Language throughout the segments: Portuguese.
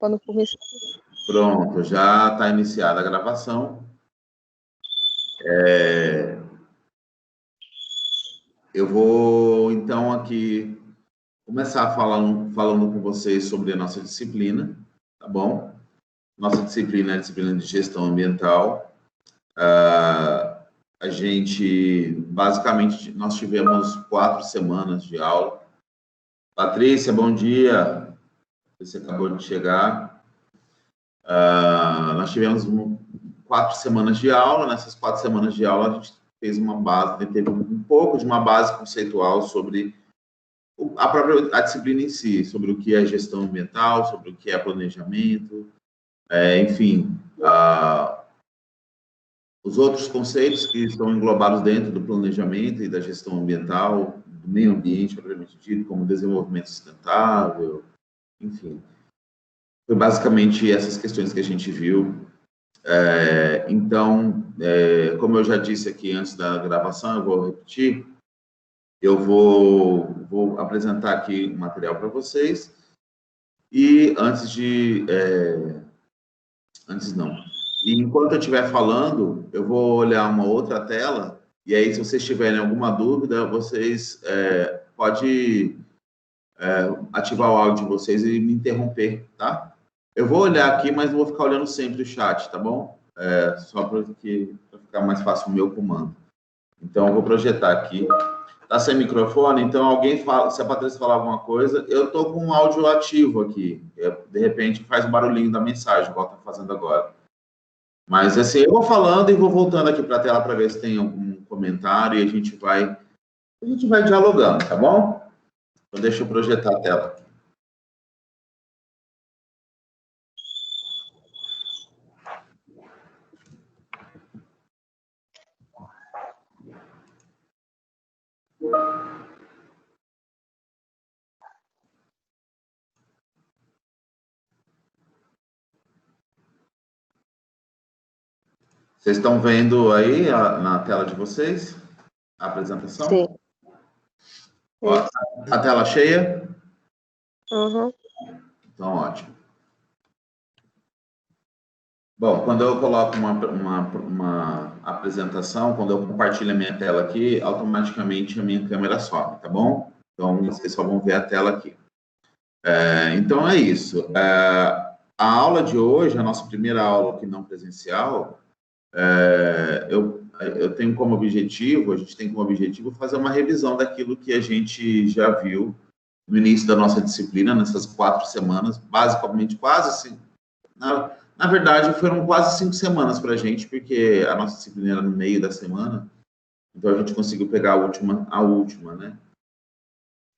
quando começar. Pronto, já está iniciada a gravação. Eu vou, então, aqui começar falando com vocês sobre a nossa disciplina, tá bom? Nossa disciplina é a disciplina de gestão ambiental. A gente, basicamente, nós tivemos 4 semanas de aula. Patrícia, bom dia. Você acabou de chegar. Nós tivemos 4 semanas de aula. Nessas 4 semanas de aula, a gente fez uma base, teve um pouco de uma base conceitual sobre a disciplina em si, sobre o que é gestão ambiental, sobre o que é planejamento, enfim, os outros conceitos que estão englobados dentro do planejamento e da gestão ambiental, do meio ambiente, propriamente dito, como desenvolvimento sustentável, enfim. Foi basicamente essas questões que a gente viu. Então, como eu já disse aqui antes da gravação, eu vou repetir, eu vou apresentar aqui o material para vocês, e E enquanto eu estiver falando, eu vou olhar uma outra tela, e aí, se vocês tiverem alguma dúvida, vocês podem ativar o áudio de vocês e me interromper, tá? Eu vou olhar aqui, mas não vou ficar olhando sempre o chat, tá bom? Só para ficar mais fácil o meu comando. Então, eu vou projetar aqui. Tá sem microfone, então alguém fala, se a Patrícia falar alguma coisa, eu tô com um áudio ativo aqui. De repente faz um barulhinho da mensagem, igual tá fazendo agora. Mas assim, eu vou falando e vou voltando aqui para a tela para ver se tem algum comentário e a gente vai dialogando, tá bom? Então deixa eu projetar a tela. Vocês estão vendo aí na tela de vocês a apresentação? Sim. Ó, a tela cheia? Uhum. Então, ótimo. Bom, quando eu coloco uma apresentação, quando eu compartilho a minha tela aqui, automaticamente a minha câmera sobe, tá bom? Então, vocês só vão ver a tela aqui. Então, é isso. A aula de hoje, a nossa primeira aula aqui não presencial, eu tenho como objetivo, a gente tem como objetivo fazer uma revisão daquilo que a gente já viu no início da nossa disciplina, nessas 4 semanas, basicamente quase assim, na verdade foram quase 5 semanas para a gente, porque a nossa disciplina era no meio da semana, então a gente conseguiu pegar a última, né?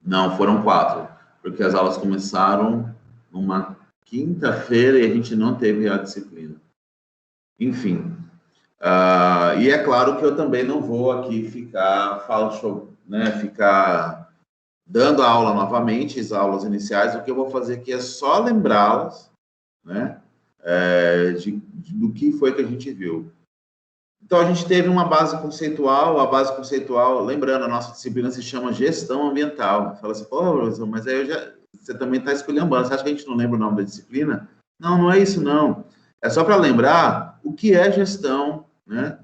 Não, foram 4, porque as aulas começaram numa quinta-feira e a gente não teve a disciplina. Enfim, e é claro que eu também não vou aqui ficar dando a aula novamente, as aulas iniciais. O que eu vou fazer aqui é só lembrá-las, né, do que foi que a gente viu. Então, a gente teve uma base conceitual. A base conceitual, lembrando, a nossa disciplina se chama gestão ambiental. Fala assim, pô, professor, mas aí você também está esculhambando. Você acha que a gente não lembra o nome da disciplina? Não, não é isso, não. É só para lembrar o que é gestão, né?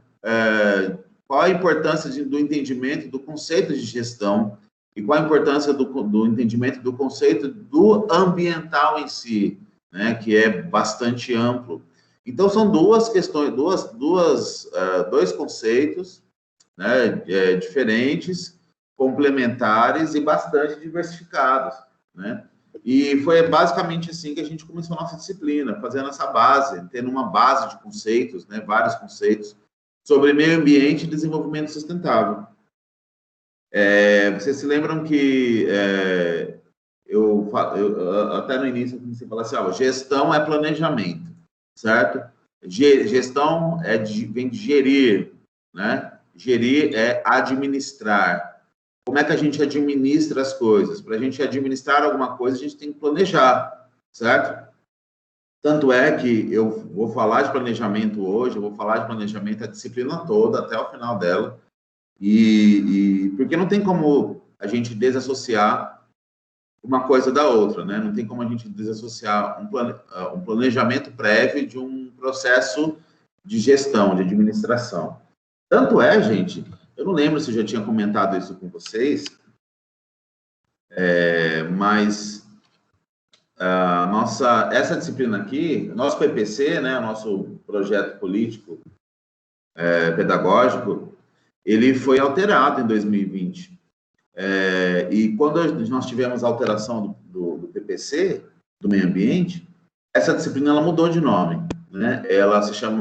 Qual a importância do entendimento do conceito de gestão e qual a importância do entendimento do conceito do ambiental em si, né? Que é bastante amplo. Então, são duas questões, dois conceitos, né, diferentes, complementares e bastante diversificados, né? E foi basicamente assim que a gente começou a nossa disciplina, fazendo essa base, tendo uma base de conceitos, né, vários conceitos, sobre meio ambiente e desenvolvimento sustentável. Vocês se lembram que eu até no início eu comecei a falar assim, gestão é planejamento, certo? Gestão vem de gerir, né? Gerir é administrar. Como é que a gente administra as coisas? Para a gente administrar alguma coisa, a gente tem que planejar, certo? Tanto é que eu vou falar de planejamento hoje, eu vou falar de planejamento a disciplina toda, até o final dela, porque não tem como a gente desassociar uma coisa da outra, né? Não tem como a gente desassociar um planejamento prévio de um processo de gestão, de administração. Tanto é, gente, eu não lembro se eu já tinha comentado isso com vocês, mas essa disciplina aqui, nosso PPC, né, nosso projeto político pedagógico, ele foi alterado em 2020. E quando nós tivemos a alteração do PPC, do meio ambiente, essa disciplina ela mudou de nome, né?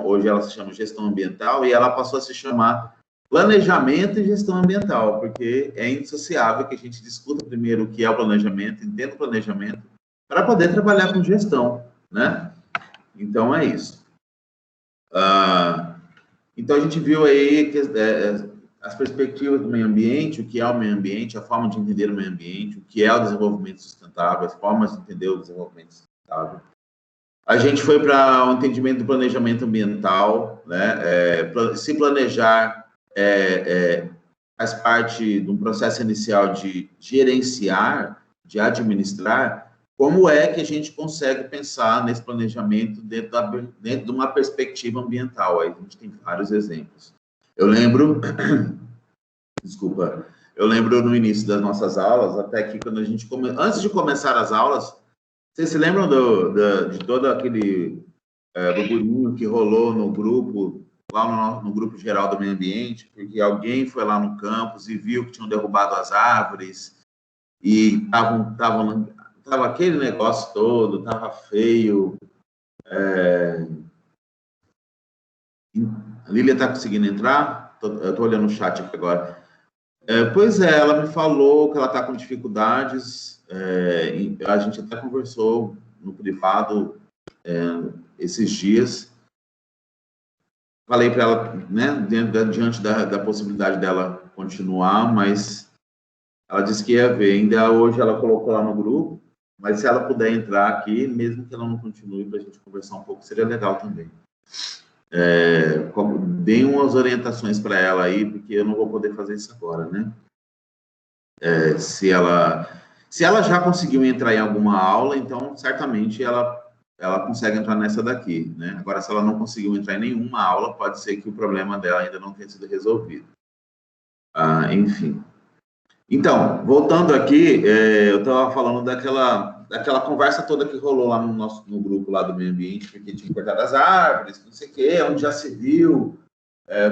Hoje ela se chama gestão ambiental e ela passou a se chamar planejamento e gestão ambiental, porque é indissociável que a gente discuta primeiro o que é o planejamento, entenda o planejamento, para poder trabalhar com gestão, né? Então, é isso. Então, a gente viu aí que as perspectivas do meio ambiente, o que é o meio ambiente, a forma de entender o meio ambiente, o que é o desenvolvimento sustentável, as formas de entender o desenvolvimento sustentável. A gente foi para o entendimento do planejamento ambiental, né? Se planejar faz parte de um processo inicial de gerenciar, de administrar. Como é que a gente consegue pensar nesse planejamento dentro de uma perspectiva ambiental? Aí a gente tem vários exemplos. Eu lembro no início das nossas aulas, até que quando a gente antes de começar as aulas, vocês se lembram de todo aquele burburinho que rolou no grupo, lá no grupo geral do meio ambiente, porque alguém foi lá no campus e viu que tinham derrubado as árvores e tava aquele negócio todo, tava feio. A Lília está conseguindo entrar? Eu estou olhando o chat aqui agora. Pois é, ela me falou que ela está com dificuldades, a gente até conversou no privado esses dias. Falei para ela, né, diante da possibilidade dela continuar, mas ela disse que ia ver. Ainda hoje ela colocou lá no grupo, mas se ela puder entrar aqui, mesmo que ela não continue, para a gente conversar um pouco, seria legal também. Deem umas orientações para ela aí, porque eu não vou poder fazer isso agora, né? Se ela já conseguiu entrar em alguma aula, então certamente ela consegue entrar nessa daqui, né? Agora, se ela não conseguiu entrar em nenhuma aula, pode ser que o problema dela ainda não tenha sido resolvido. Enfim. Então, voltando aqui, eu estava falando daquela conversa toda que rolou lá no grupo lá do meio ambiente, porque tinha cortado as árvores, não sei o quê, onde já se viu,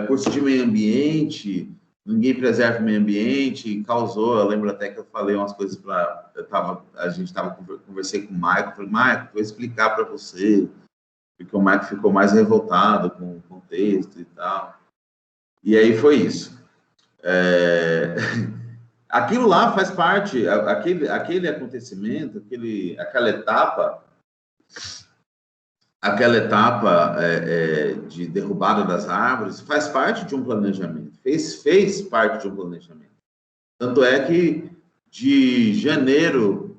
curso de meio ambiente, ninguém preserva o meio ambiente, causou, eu lembro até que eu falei umas coisas conversei com o Maico, falei, Maico, vou explicar para você, porque o Maico ficou mais revoltado com o contexto e tal. E aí foi isso. Aquilo lá faz parte, aquele acontecimento, aquela etapa de derrubada das árvores faz parte de um planejamento, fez parte de um planejamento. Tanto é que de janeiro,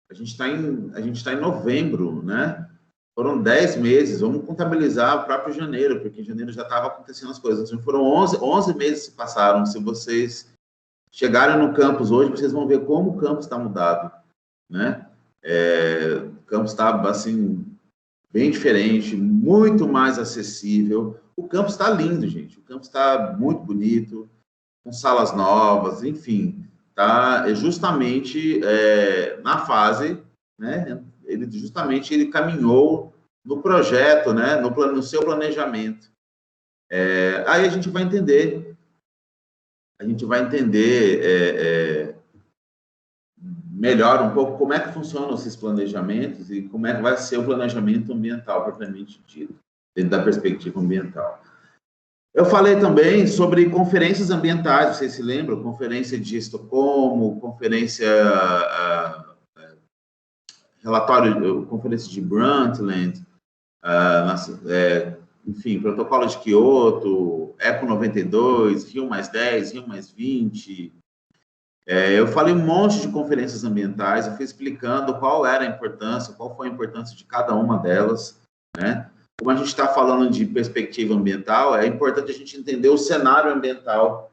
a gente está em novembro, né? Foram 10 meses, vamos contabilizar o próprio janeiro, porque em janeiro já estava acontecendo as coisas. Então, foram 11 meses que passaram. Se vocês chegarem no campus hoje, vocês vão ver como o campus está mudado, né? O campus está, assim, bem diferente, muito mais acessível. O campus está lindo, gente. O campus está muito bonito, com salas novas, enfim. Está justamente na fase, né? Ele caminhou no projeto, né? No seu planejamento. Aí a gente vai entender melhor um pouco como é que funcionam esses planejamentos e como é que vai ser o planejamento ambiental propriamente dito, dentro da perspectiva ambiental. Eu falei também sobre conferências ambientais, vocês se lembram? Conferência de Estocolmo, conferência de Brundtland, enfim, protocolo de Kyoto, ECO 92, Rio mais 10, Rio mais 20. Eu falei um monte de conferências ambientais, eu fui explicando qual foi a importância de cada uma delas, né? Como a gente está falando de perspectiva ambiental, é importante a gente entender o cenário ambiental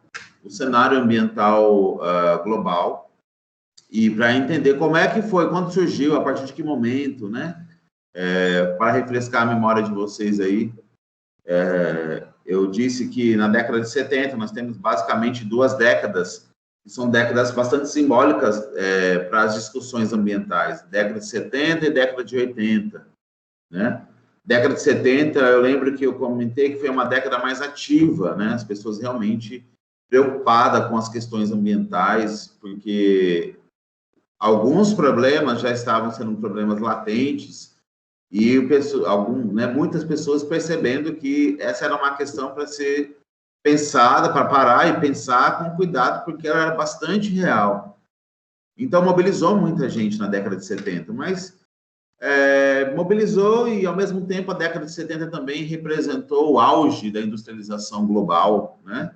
global e para entender como é que foi, quando surgiu, a partir de que momento, né? Para refrescar a memória de vocês aí, eu disse que na década de 70 nós temos basicamente 2 décadas, que são décadas bastante simbólicas para as discussões ambientais, década de 70 e década de 80, né? Década de 70, eu lembro que eu comentei que foi uma década mais ativa, né? As pessoas realmente preocupadas com as questões ambientais, porque alguns problemas já estavam sendo problemas latentes, e muitas pessoas percebendo que essa era uma questão para ser pensada, para parar e pensar com cuidado, porque ela era bastante real. Então, mobilizou muita gente na década de 70, mas mobilizou e, ao mesmo tempo, a década de 70 também representou o auge da industrialização global, né?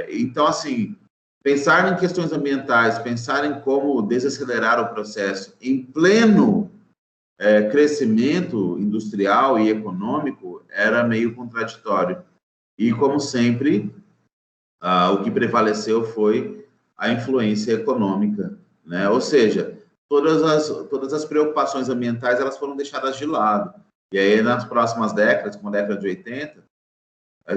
Então, assim, pensar em questões ambientais, pensar em como desacelerar o processo em pleno crescimento industrial e econômico era meio contraditório. E, como sempre, o que prevaleceu foi a influência econômica, né? Ou seja, todas as preocupações ambientais elas foram deixadas de lado. E aí, nas próximas décadas, como a década de 80,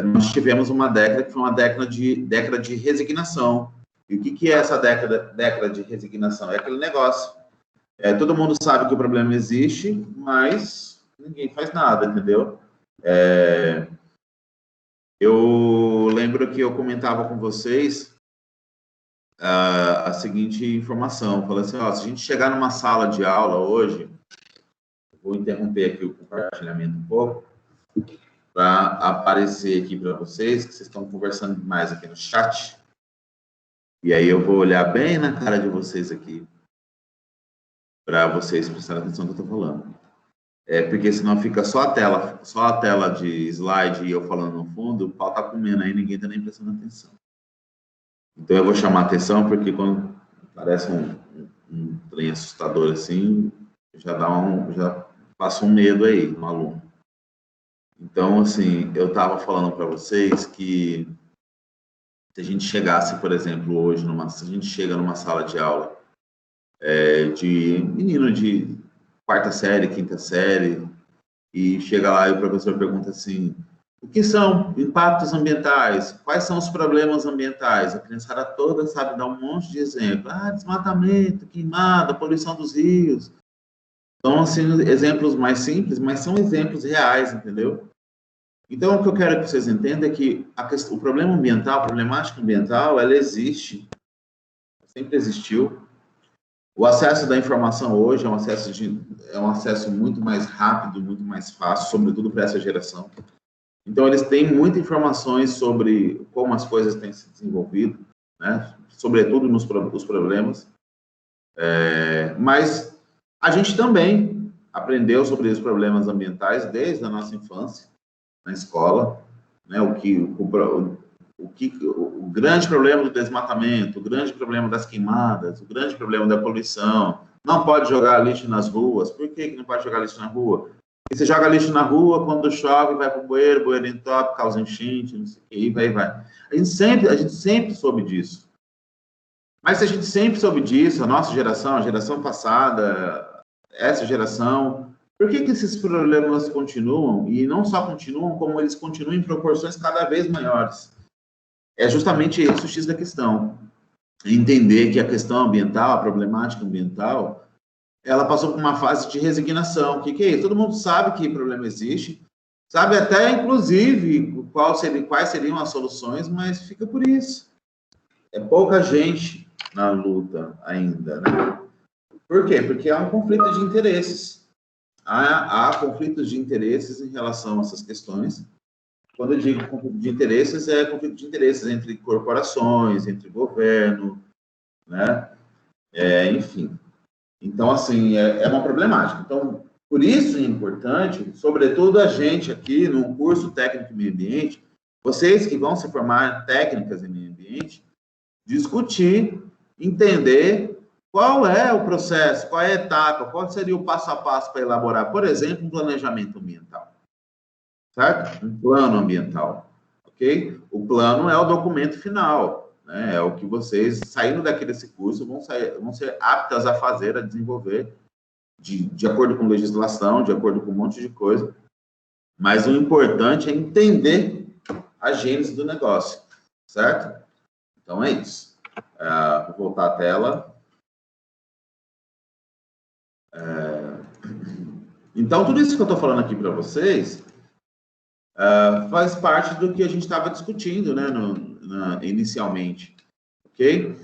nós tivemos uma década que foi uma década de resignação. E o que é essa década de resignação? É aquele negócio. Todo mundo sabe que o problema existe, mas ninguém faz nada, entendeu? Eu lembro que eu comentava com vocês a seguinte informação. Falei assim, se a gente chegar numa sala de aula hoje, vou interromper aqui o compartilhamento um pouco, para aparecer aqui para vocês, que vocês estão conversando demais aqui no chat. E aí eu vou olhar bem na cara de vocês aqui, para vocês prestarem atenção no que eu estou falando. Porque senão fica só a tela de slide e eu falando no fundo, o pau tá comendo aí, ninguém tá nem prestando atenção. Então eu vou chamar atenção, porque quando parece um trem assustador assim, já passa um medo aí no aluno. Então, assim, eu estava falando para vocês que se a gente chegasse, por exemplo, hoje, se a gente chega numa sala de aula de menino de 4ª série, 5ª série, e chega lá e o professor pergunta assim, o que são impactos ambientais? Quais são os problemas ambientais? A criançada toda sabe dar um monte de exemplo. Desmatamento, queimada, poluição dos rios. São, assim, exemplos mais simples, mas são exemplos reais, entendeu? Então, o que eu quero que vocês entendam é que o problema ambiental, a problemática ambiental, ela existe, sempre existiu. O acesso da informação hoje é um acesso muito mais rápido, muito mais fácil, sobretudo para essa geração. Então, eles têm muitas informações sobre como as coisas têm se desenvolvido, né? Sobretudo nos problemas. Mas a gente também aprendeu sobre os problemas ambientais desde a nossa infância, na escola, né? O grande problema do desmatamento, o grande problema das queimadas, o grande problema da poluição. Não pode jogar lixo nas ruas. Por que não pode jogar lixo na rua? Porque você joga lixo na rua, quando chove, vai para o bueiro entope, causa enchente, não sei o que, e vai. A gente sempre soube disso. Mas se a gente sempre soube disso, a nossa geração, a geração passada, essa geração, por que esses problemas continuam? E não só continuam, como eles continuam em proporções cada vez maiores. É justamente esse o X da questão. Entender que a questão ambiental, a problemática ambiental, ela passou por uma fase de resignação. O que é isso? Todo mundo sabe que o problema existe, sabe até, inclusive, quais seriam as soluções, mas fica por isso. É pouca gente na luta ainda, né? Por quê? Porque há um conflito de interesses. Há conflitos de interesses em relação a essas questões. Quando eu digo conflito de interesses, é conflito de interesses entre corporações, entre governo, né? Enfim. Então, assim, é uma problemática. Então, por isso é importante, sobretudo a gente aqui, num curso técnico em meio ambiente, vocês que vão se formar técnicas em meio ambiente, discutir, entender qual é o processo, qual é a etapa, qual seria o passo a passo para elaborar, por exemplo, um planejamento ambiental. Certo? Um plano ambiental, ok? O plano é o documento final. né? É o que vocês, saindo desse curso, vão ser aptas a fazer, a desenvolver, de acordo com legislação, de acordo com um monte de coisa. Mas o importante é entender a gênese do negócio, certo? Então, é isso. Vou voltar à tela. Então, tudo isso que eu estou falando aqui para vocês faz parte do que a gente estava discutindo, né, inicialmente, ok?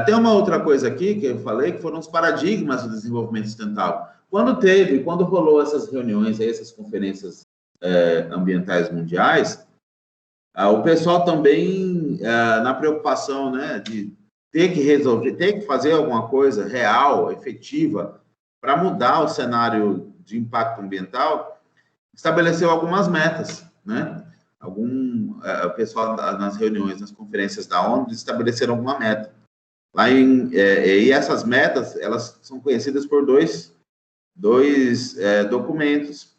Tem uma outra coisa aqui que eu falei, que foram os paradigmas do desenvolvimento sustentável. Quando rolou essas reuniões, essas conferências ambientais mundiais, o pessoal também, na preocupação, né, de ter que fazer alguma coisa real, efetiva, para mudar o cenário de impacto ambiental, estabeleceu algumas metas, né? O pessoal nas reuniões, nas conferências da ONU, estabeleceram alguma meta. E essas metas, elas são conhecidas por dois documentos,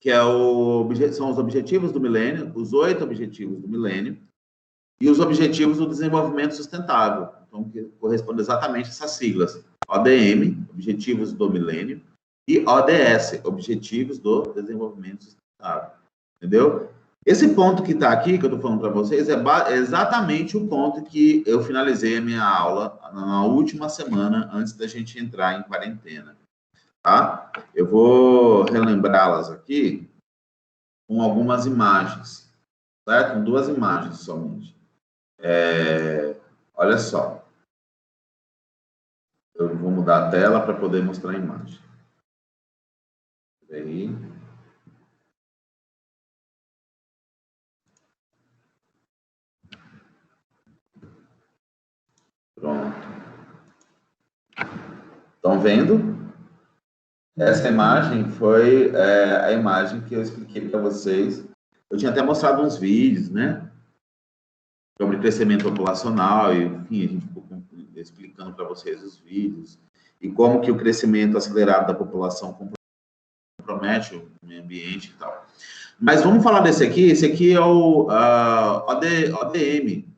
que são os Objetivos do Milênio, os 8 Objetivos do Milênio, e os Objetivos do Desenvolvimento Sustentável. Então, que corresponde exatamente a essas siglas. ODM, Objetivos do Milênio, e ODS, Objetivos do Desenvolvimento Sustentável. Entendeu? Esse ponto que está aqui, que eu estou falando para vocês, é exatamente o ponto que eu finalizei a minha aula na última semana, antes da gente entrar em quarentena. Tá? Eu vou relembrá-las aqui com algumas imagens, certo? Com 2 imagens somente. Olha só. Eu vou mudar a tela para poder mostrar a imagem. Aí. Pronto. Estão vendo? Essa imagem foi a imagem que eu expliquei para vocês. Eu tinha até mostrado uns vídeos, né? Sobre crescimento populacional, e, enfim, a gente ficou explicando para vocês os vídeos, e como que o crescimento acelerado da população compromete o meio ambiente e tal. Mas vamos falar desse aqui. Esse aqui é o ODM,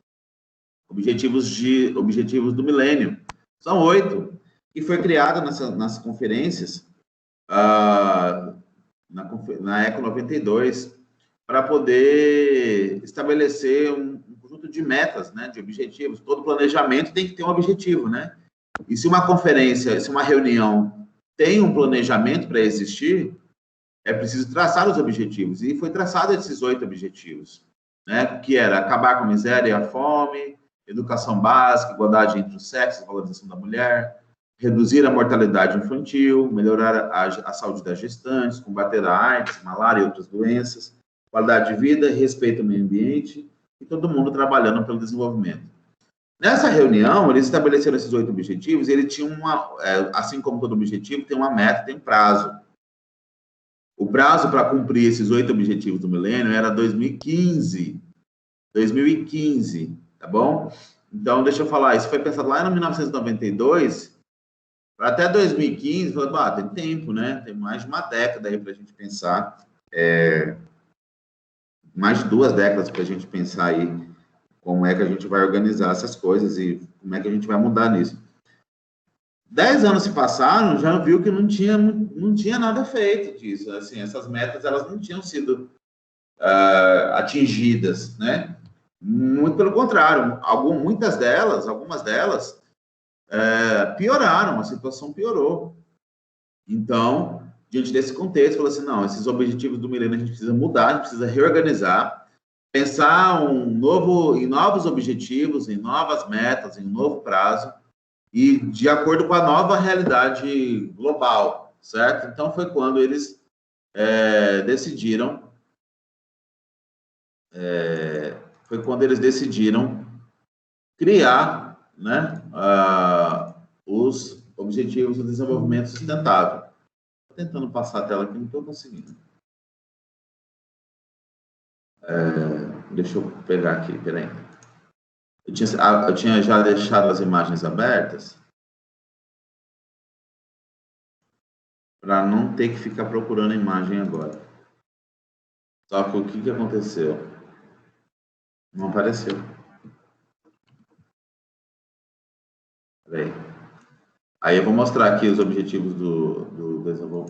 Objetivos do Milênio. São 8, e foi criado nas conferências, na Eco 92, para poder estabelecer um conjunto de metas, né, de objetivos. Todo planejamento tem que ter um objetivo, né? E se uma conferência, se uma reunião tem um planejamento para existir, é preciso traçar os objetivos. E foi traçado esses 8 objetivos, né? Que era acabar com a miséria e a fome, educação básica, igualdade entre os sexos, valorização da mulher, reduzir a mortalidade infantil, melhorar a saúde das gestantes, combater a AIDS, malária e outras doenças, qualidade de vida, respeito ao meio ambiente, e todo mundo trabalhando pelo desenvolvimento. Nessa reunião, eles estabeleceram esses 8 objetivos, e ele tinha assim como todo objetivo, tem uma meta, tem um prazo. O prazo para cumprir esses 8 objetivos do milênio era 2015. 2015, tá bom? Então, deixa eu falar, isso foi pensado lá em 1992, até 2015, tem tempo, né? Tem mais de uma década aí para a gente pensar, mais de 2 décadas para a gente pensar aí como é que a gente vai organizar essas coisas e como é que a gente vai mudar nisso. 10 anos se passaram, já viu que não tinha nada feito disso. Assim, essas metas, elas não tinham sido atingidas, né? Muito pelo contrário, algumas delas pioraram, a situação piorou. Então, diante desse contexto, falou assim, não, esses objetivos do milênio a gente precisa mudar, a gente precisa reorganizar, pensar em novos objetivos, em novas metas, em um novo prazo, e de acordo com a nova realidade global, certo? Então, foi quando eles decidiram criar, né, os Objetivos do Desenvolvimento Sustentável. Estou tentando passar a tela aqui, não estou conseguindo. Deixa eu pegar aqui, peraí. Eu tinha já deixado as imagens abertas para não ter que ficar procurando a imagem agora. Só que o que aconteceu? Não apareceu. Bem, aí eu vou mostrar aqui os objetivos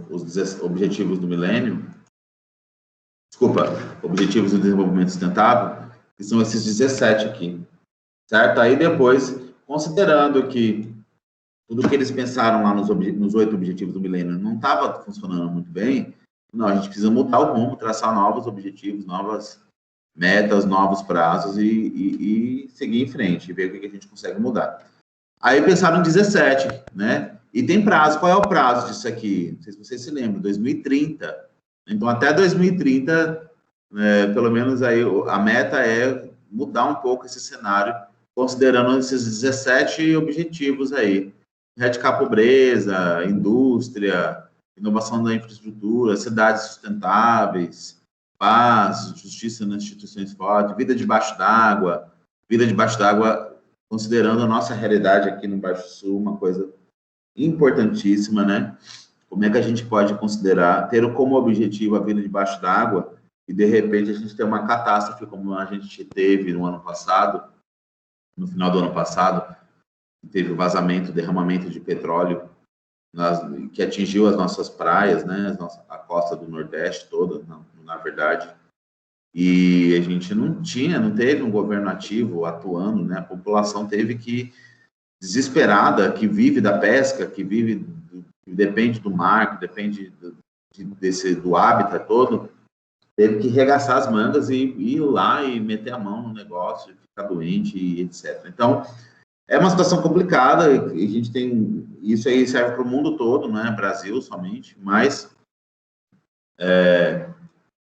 os objetivos do milênio. Desculpa, objetivos do desenvolvimento sustentável, que são esses 17 aqui, certo? Aí depois, considerando que tudo que eles pensaram lá nos 8 objetivos do milênio não estava funcionando muito bem, não, a gente precisa mudar o rumo, traçar novos objetivos, novas metas, novos prazos e seguir em frente, e ver o que a gente consegue mudar. Aí pensaram em 17, né? E tem prazo. Qual é o prazo disso aqui? Não sei se vocês se lembram, 2030. Então, até 2030, pelo menos aí, a meta é mudar um pouco esse cenário, considerando esses 17 objetivos aí. Erradicar a pobreza, indústria, inovação da infraestrutura, cidades sustentáveis, paz, justiça nas instituições fortes, vida debaixo d'água, considerando a nossa realidade aqui no Baixo Sul, uma coisa importantíssima, né? Como é que a gente pode considerar, ter como objetivo a vida debaixo d'água e, de repente, a gente ter uma catástrofe como a gente teve no ano passado, no final do ano passado, teve o vazamento, derramamento de petróleo que atingiu as nossas praias, né? A costa do Nordeste toda, na verdade. E a gente não teve um governo ativo atuando, né? A população teve que, desesperada, que vive da pesca, que depende do mar, que depende do hábitat todo, teve que regaçar as mangas e ir lá e meter a mão no negócio, ficar doente e etc. Então, é uma situação complicada, e a gente tem, isso aí serve para o mundo todo, não é Brasil somente, mas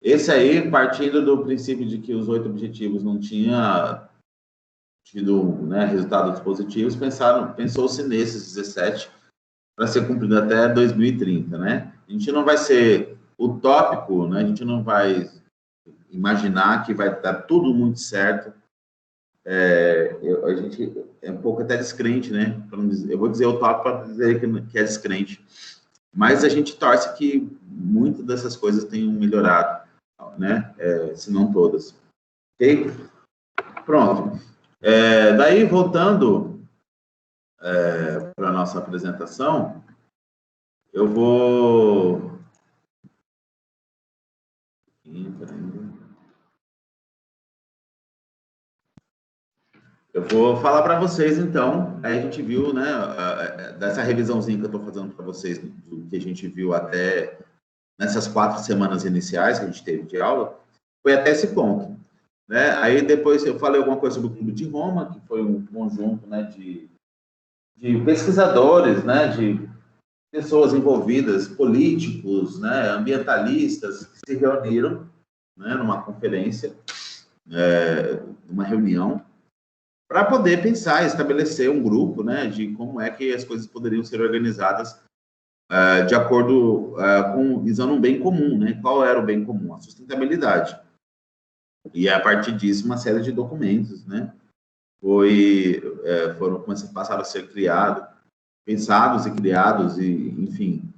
esse aí, partindo do princípio de que os 8 objetivos não tinham tido, né, resultados positivos, pensou-se nesses 17 para ser cumprido até 2030, né? A gente não vai ser utópico, né? A gente não vai imaginar que vai dar tudo muito certo. A gente é um pouco até descrente, né? Eu vou dizer utópico para dizer que é descrente. Mas a gente torce que muitas dessas coisas tenham melhorado, né? Se não todas. Ok? Pronto. Daí, voltando para a nossa apresentação, eu vou... Eu vou falar para vocês, então. Aí a gente viu, né, dessa revisãozinha que eu estou fazendo para vocês, do que a gente viu até nessas 4 semanas iniciais que a gente teve de aula, foi até esse ponto, né? Aí depois eu falei alguma coisa sobre o Clube de Roma, que foi um conjunto, né, de pesquisadores, né, de pessoas envolvidas, políticos, né, ambientalistas, que se reuniram, né, numa conferência, numa reunião, para poder pensar, estabelecer um grupo, né, de como é que as coisas poderiam ser organizadas de acordo visando um bem comum, né? Qual era o bem comum? A sustentabilidade. E a partir disso, uma série de documentos, né? Passaram a ser pensados e criados, e, enfim,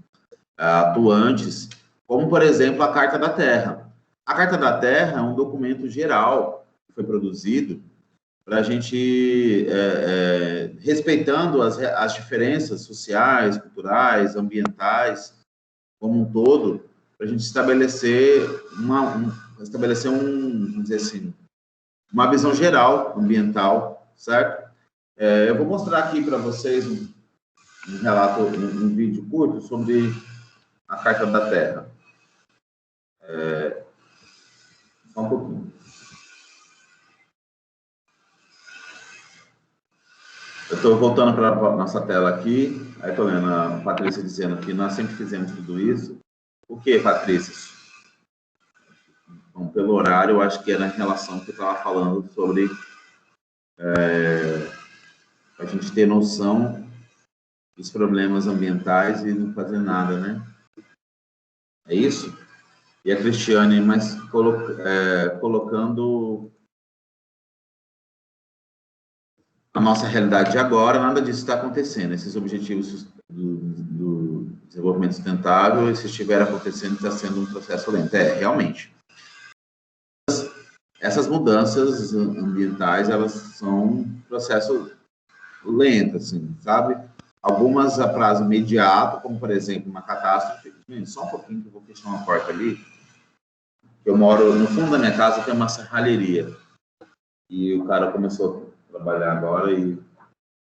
atuantes, como, por exemplo, a Carta da Terra. A Carta da Terra é um documento geral que foi produzido para a gente, respeitando as diferenças sociais, culturais, ambientais, como um todo, para a gente estabelecer vamos dizer assim, uma visão geral ambiental, certo? Eu vou mostrar aqui para vocês um relato, um vídeo curto sobre a Carta da Terra. Só um pouquinho. Eu estou voltando para a nossa tela aqui. Aí estou lendo a Patrícia dizendo que nós sempre fizemos tudo isso. O que, Patrícia? Bom, pelo horário, eu acho que era em relação que eu estava falando sobre a gente ter noção dos problemas ambientais e não fazer nada, né? É isso? E a Cristiane, mas colocando a nossa realidade de agora, nada disso está acontecendo. Esses objetivos do desenvolvimento sustentável, se estiver acontecendo, está sendo um processo lento. Realmente. Essas mudanças ambientais, elas são um processo lenta, assim, sabe? Algumas a prazo imediato, como, por exemplo, uma catástrofe. Gente, só um pouquinho que eu vou fechar uma porta ali. Eu moro no fundo da minha casa, tem uma serralheria. E o cara começou a trabalhar agora e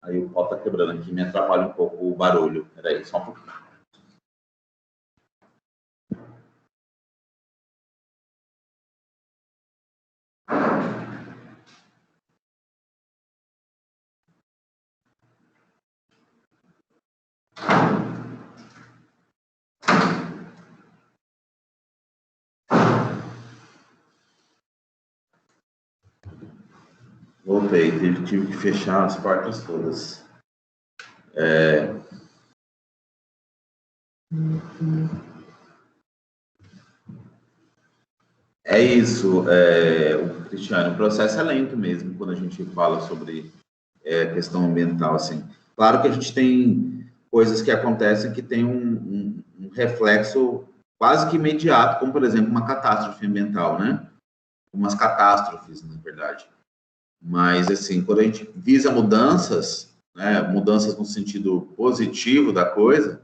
aí o pau tá quebrando aqui, me atrapalha um pouco o barulho. Peraí, só um pouquinho. Voltei, tive que fechar as portas todas. É isso, Cristiano, o processo é lento mesmo quando a gente fala sobre questão ambiental, assim. Claro que a gente tem coisas que acontecem que tem um reflexo quase que imediato, como, por exemplo, uma catástrofe ambiental, né? Umas catástrofes, na verdade. Mas, assim, quando a gente visa mudanças, né, mudanças no sentido positivo da coisa,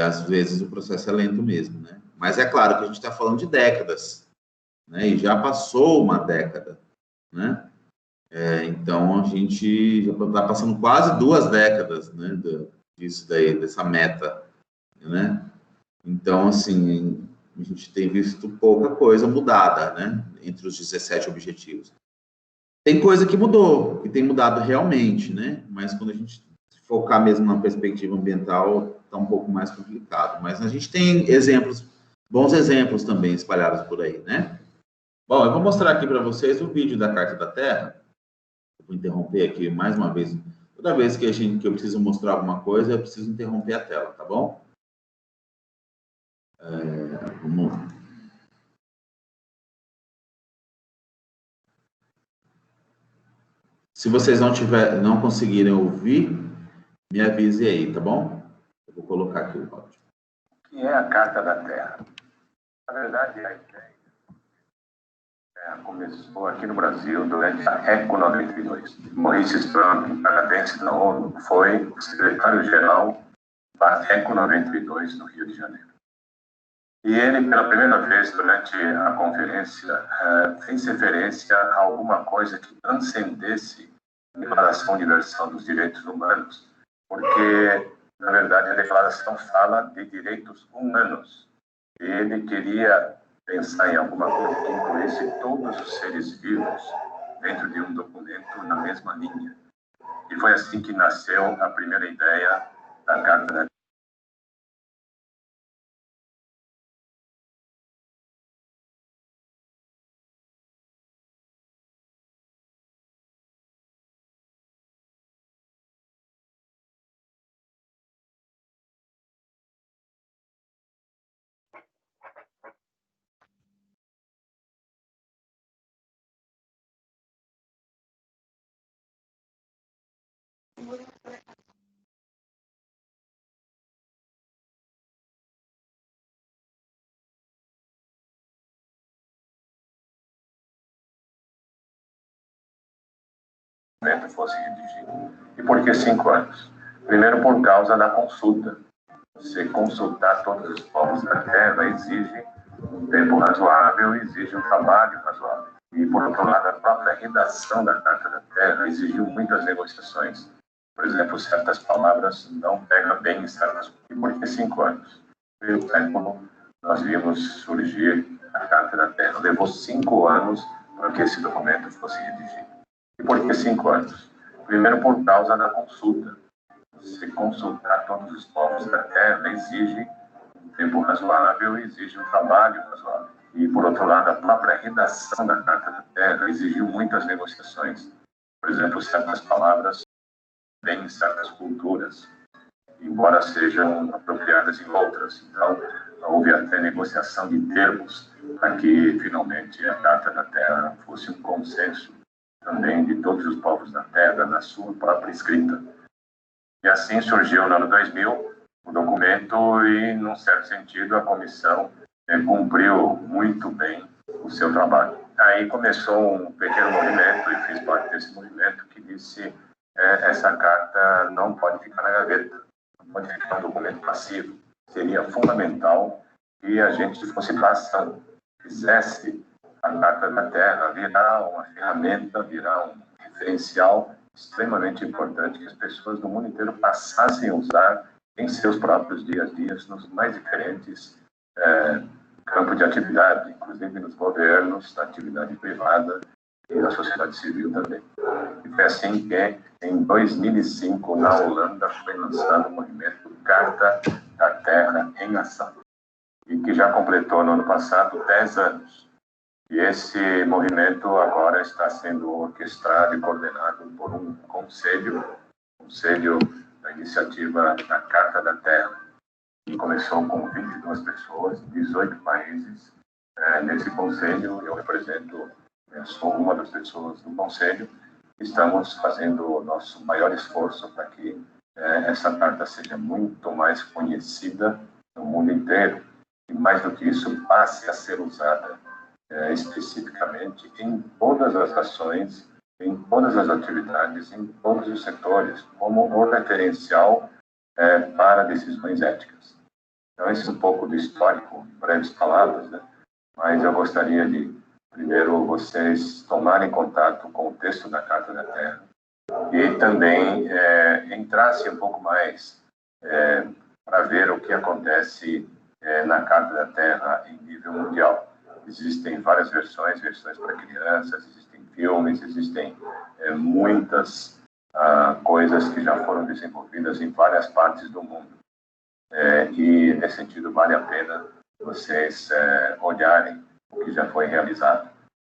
às vezes o processo é lento mesmo, né? Mas é claro que a gente está falando de décadas, né? E já passou uma década, né? Então, a gente já está passando quase 2 décadas, né, disso daí, dessa meta, né? Então, assim, a gente tem visto pouca coisa mudada, né, entre os 17 objetivos. Tem coisa que mudou, que tem mudado realmente, né? Mas quando a gente focar mesmo na perspectiva ambiental, está um pouco mais complicado. Mas a gente tem exemplos, bons exemplos também espalhados por aí, né? Bom, eu vou mostrar aqui para vocês o vídeo da Carta da Terra. Vou interromper aqui mais uma vez. Toda vez que eu preciso mostrar alguma coisa, eu preciso interromper a tela, tá bom? Vamos lá. Se vocês não conseguirem ouvir, me avise aí, tá bom? Eu vou colocar aqui o áudio. O que é a Carta da Terra? Na verdade, a ideia começou aqui no Brasil durante a ECO 92. Maurice Strong, canadense da ONU, foi o secretário-geral da ECO 92 no Rio de Janeiro. E ele, pela primeira vez durante a conferência, fez referência a alguma coisa que transcendesse a Declaração Universal dos Direitos Humanos, porque, na verdade, a declaração fala de direitos humanos. E ele queria pensar em alguma coisa que incluísse todos os seres vivos dentro de um documento na mesma linha. E foi assim que nasceu a primeira ideia da Carta da documento fosse redigido. E por que 5 anos? Primeiro, por causa da consulta. Você consultar todos os povos da Terra exige um tempo razoável, exige um trabalho razoável. E, por outro lado, a própria redação da Carta da Terra exigiu muitas negociações. Por exemplo, certas palavras não pegam bem em certas... E por que 5 anos? No século, nós vimos surgir a Carta da Terra. Levou 5 anos para que esse documento fosse redigido. E por que 5 anos? Primeiro, por causa da consulta. Você consultar todos os povos da Terra exige um tempo razoável, exige um trabalho razoável. E, por outro lado, a própria redação da Carta da Terra exigiu muitas negociações. Por exemplo, certas palavras bem em certas culturas, embora sejam apropriadas em outras. Então, houve até negociação de termos para que, finalmente, a Carta da Terra fosse um consenso também de todos os povos da Terra, na sua própria escrita. E assim surgiu no ano 2000 o documento e, num certo sentido, a comissão cumpriu muito bem o seu trabalho. Aí começou um pequeno movimento, e fiz parte desse movimento, que disse essa carta não pode ficar na gaveta, não pode ficar um documento passivo. Seria fundamental que a gente fosse para ação, fizesse a Carta da Terra virar uma ferramenta, virar um referencial extremamente importante que as pessoas do mundo inteiro passassem a usar em seus próprios dias a dias, nos mais diferentes campos de atividade, inclusive nos governos, na atividade privada e na sociedade civil também. E foi assim que, em 2005, na Holanda, foi lançado o movimento Carta da Terra em Ação, e que já completou no ano passado 10 anos. E esse movimento agora está sendo orquestrado e coordenado por um conselho da iniciativa da Carta da Terra, que começou com 22 pessoas, 18 países. Nesse conselho, eu represento, sou uma das pessoas do conselho. Estamos fazendo o nosso maior esforço para que essa carta seja muito mais conhecida no mundo inteiro, e mais do que isso, passe a ser usada especificamente em todas as ações, em todas as atividades, em todos os setores, como um referencial para decisões éticas. Então, esse é um pouco do histórico, em breves palavras, né? Mas eu gostaria de, primeiro, vocês tomarem contato com o texto da Carta da Terra e também entrassem um pouco mais para ver o que acontece na Carta da Terra em nível mundial. Existem várias versões para crianças, existem filmes, existem muitas coisas que já foram desenvolvidas em várias partes do mundo. E, nesse sentido, vale a pena vocês olharem o que já foi realizado.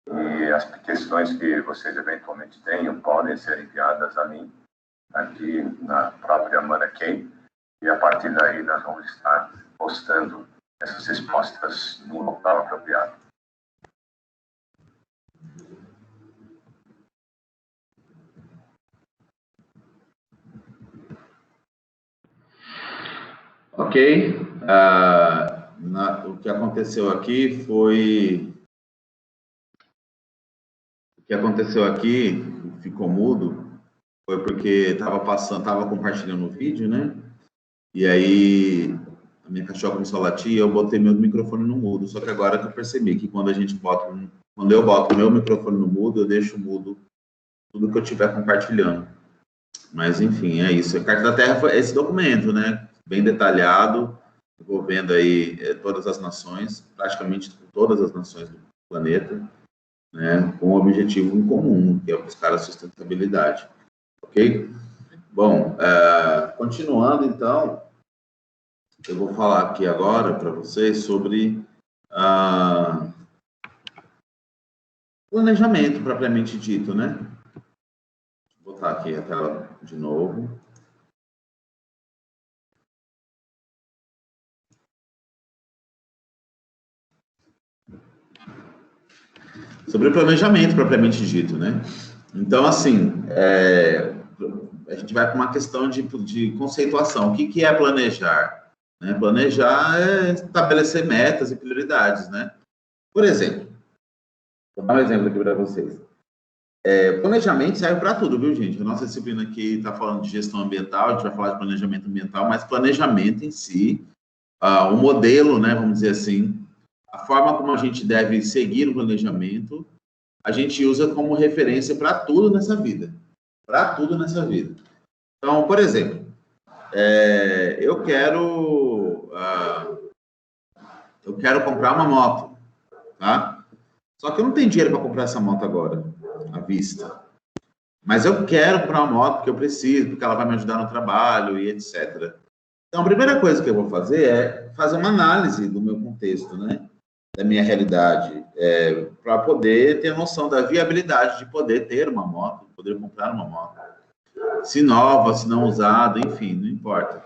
E as questões que vocês eventualmente tenham podem ser enviadas a mim, aqui na própria Manakei, e a partir daí nós vamos estar postando essas respostas no local apropriado. Ok. O que aconteceu aqui foi... O que aconteceu aqui, ficou mudo, foi porque estava compartilhando o vídeo, né? E aí a minha cachorra começou a latir e eu botei meu microfone no mudo. Só que agora que eu percebi que quando eu boto o meu microfone no mudo, eu deixo mudo tudo que eu estiver compartilhando. Mas, enfim, é isso. A Carta da Terra foi esse documento, né? Bem detalhado, envolvendo aí todas as nações, praticamente todas as nações do planeta, né? Com um objetivo em comum, que é buscar a sustentabilidade. Ok? Bom, continuando, então, eu vou falar aqui agora para vocês sobre planejamento, propriamente dito, né? Vou botar aqui a tela de novo. Sobre planejamento, propriamente dito, né? Então, assim, a gente vai para uma questão de conceituação. O que é planejar? Né? Planejar é estabelecer metas e prioridades, né? Por exemplo, vou dar um exemplo aqui para vocês. Planejamento serve para tudo, viu, gente? A nossa disciplina aqui está falando de gestão ambiental, a gente vai falar de planejamento ambiental, mas planejamento em si, o modelo, né, vamos dizer assim, a forma como a gente deve seguir o planejamento, a gente usa como referência para tudo nessa vida. Para tudo nessa vida. Então, por exemplo, eu quero comprar uma moto, tá? Só que eu não tenho dinheiro para comprar essa moto agora, à vista. Mas eu quero comprar uma moto porque eu preciso, porque ela vai me ajudar no trabalho e etc. Então, a primeira coisa que eu vou fazer é fazer uma análise do meu contexto, né? Da minha realidade, para poder ter noção da viabilidade de poder ter uma moto, poder comprar uma moto. Se nova, se não usada, enfim, não importa.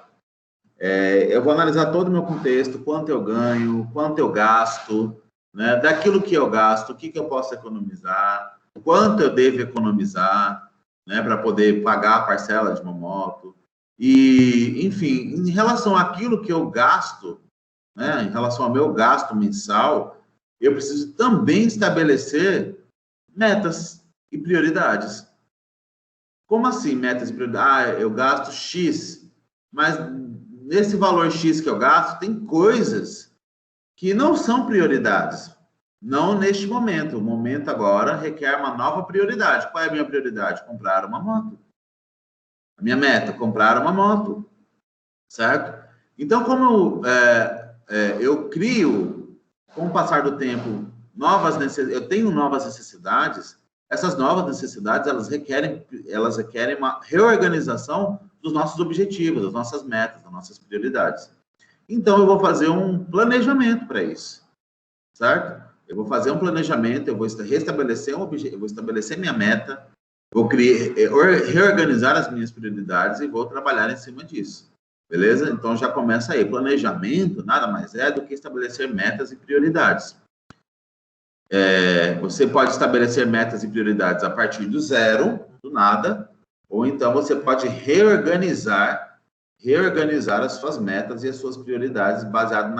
Eu vou analisar todo o meu contexto, quanto eu ganho, quanto eu gasto, né? Daquilo que eu gasto, o que eu posso economizar, quanto eu devo economizar, né? Para poder pagar a parcela de uma moto. E, enfim, em relação àquilo que eu gasto, né, em relação ao meu gasto mensal, eu preciso também estabelecer metas e prioridades. Como assim, metas e prioridades? Ah, eu gasto X, mas nesse valor X que eu gasto, tem coisas que não são prioridades. Não neste momento. O momento agora requer uma nova prioridade. Qual é a minha prioridade? Comprar uma moto. A minha meta, comprar uma moto. Certo? Então, como eu crio, com o passar do tempo, eu tenho novas necessidades, essas novas necessidades, elas requerem uma reorganização dos nossos objetivos, das nossas metas, das nossas prioridades. Então, eu vou fazer um planejamento para isso, certo? Eu vou fazer um planejamento, eu vou restabelecer um objetivo, eu vou estabelecer minha meta, vou reorganizar as minhas prioridades e vou trabalhar em cima disso. Beleza? Então, já começa aí. Planejamento nada mais é do que estabelecer metas e prioridades. Você pode estabelecer metas e prioridades a partir do zero, do nada, ou então você pode reorganizar as suas metas e as suas prioridades baseado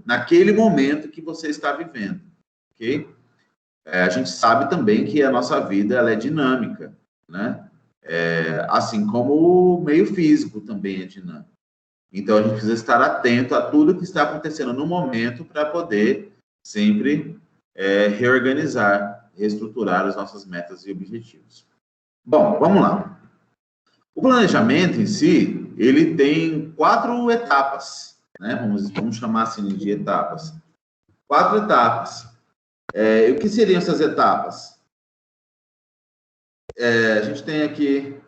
naquele momento que você está vivendo, ok? A gente sabe também que a nossa vida ela é dinâmica, né? Assim como o meio físico também é dinâmico. Então, a gente precisa estar atento a tudo que está acontecendo no momento para poder sempre reorganizar, reestruturar as nossas metas e objetivos. Bom, vamos lá. O planejamento em si, ele tem 4 etapas, né? Vamos chamar assim de etapas. 4 etapas. O que seriam essas etapas? A gente tem aqui...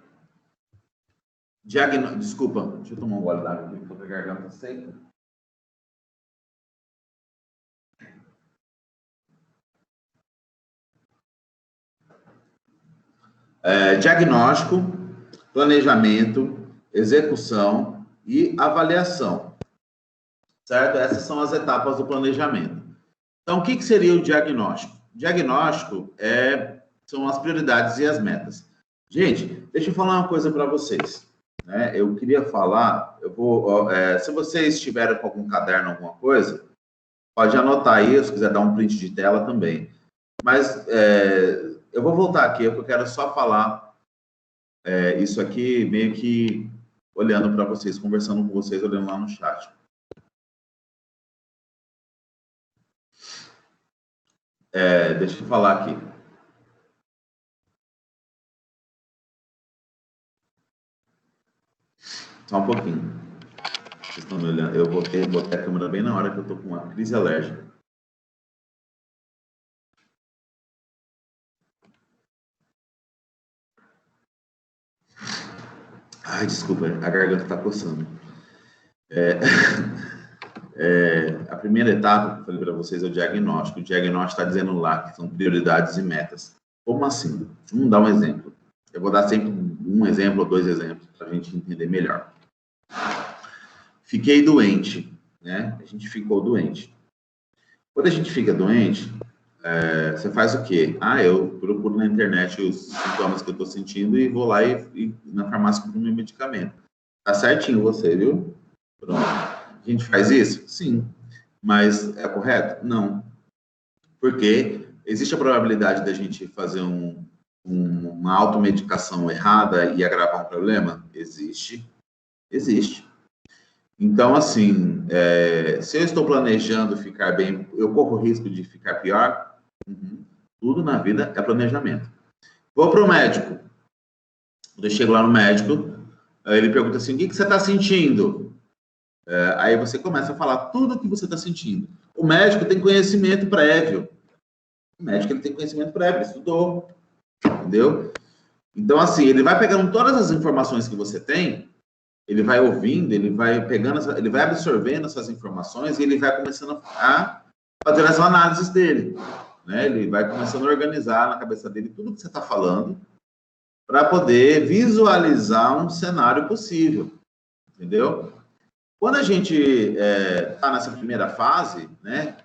Desculpa, deixa eu tomar um gole d'água aqui, porque a garganta seca. Diagnóstico, planejamento, execução e avaliação. Certo? Essas são as etapas do planejamento. Então, o que seria o diagnóstico? Diagnóstico são as prioridades e as metas. Gente, deixa eu falar uma coisa para vocês. Né? Eu queria falar, se vocês estiverem com algum caderno, alguma coisa, pode anotar aí, se quiser dar um print de tela também. Mas eu vou voltar aqui, eu quero só falar isso aqui, meio que olhando para vocês, conversando com vocês, olhando lá no chat. Deixa eu falar aqui. Só um pouquinho. Vocês estão me olhando. Eu botei a câmera bem na hora que eu estou com uma crise alérgica. Ai, desculpa, a garganta está coçando. A primeira etapa que eu falei para vocês é o diagnóstico. O diagnóstico está dizendo lá que são prioridades e metas. Como assim? Vamos dar um exemplo. Eu vou dar sempre um exemplo ou 2 exemplos para a gente entender melhor. Fiquei doente, né? A gente ficou doente. Quando a gente fica doente, você faz o quê? Eu procuro na internet os sintomas que eu estou sentindo e vou lá e na farmácia compro meu medicamento. Tá certinho você, viu? Pronto. A gente faz isso? Sim. Mas é correto? Não. Porque existe a probabilidade da gente fazer uma automedicação errada e agravar um problema? Existe. Existe. Então, assim, se eu estou planejando ficar bem, eu corro o risco de ficar pior? Tudo na vida é planejamento. Vou para o médico. Quando eu chego lá no médico, ele pergunta assim, o que você está sentindo? Aí você começa a falar tudo o que você está sentindo. O médico tem conhecimento prévio. O médico ele tem conhecimento prévio, ele estudou. Entendeu? Então, assim, ele vai pegando todas as informações que você tem, ele vai ouvindo, ele vai pegando, ele vai absorvendo essas informações e ele vai começando a fazer as análises dele, né? Ele vai começando a organizar na cabeça dele tudo que você está falando para poder visualizar um cenário possível, entendeu? Quando a gente está nessa primeira fase, né?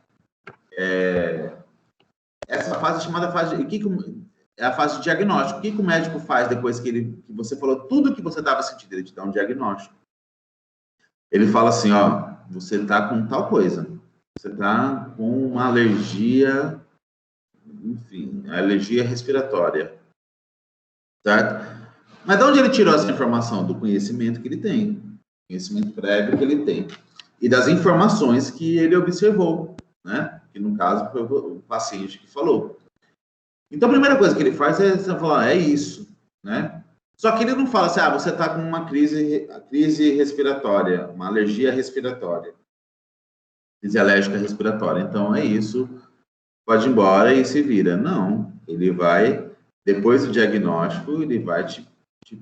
Essa fase é chamada fase é a fase de diagnóstico. O que o médico faz depois que você falou tudo que você estava sentindo? Ele te dá um diagnóstico. Ele fala assim, ó, você está com tal coisa. Você está com uma alergia, enfim, alergia respiratória. Certo? Mas de onde ele tirou essa informação? Do conhecimento que ele tem, conhecimento prévio que ele tem, e das informações que ele observou, né? Que no caso foi o paciente que falou. Então a primeira coisa que ele faz é você falar, é isso, né? Só que ele não fala assim, você está com uma crise respiratória, uma alergia respiratória, crise alérgica respiratória. Então é isso, pode ir embora e se vira. Não, ele vai, depois do diagnóstico, ele vai te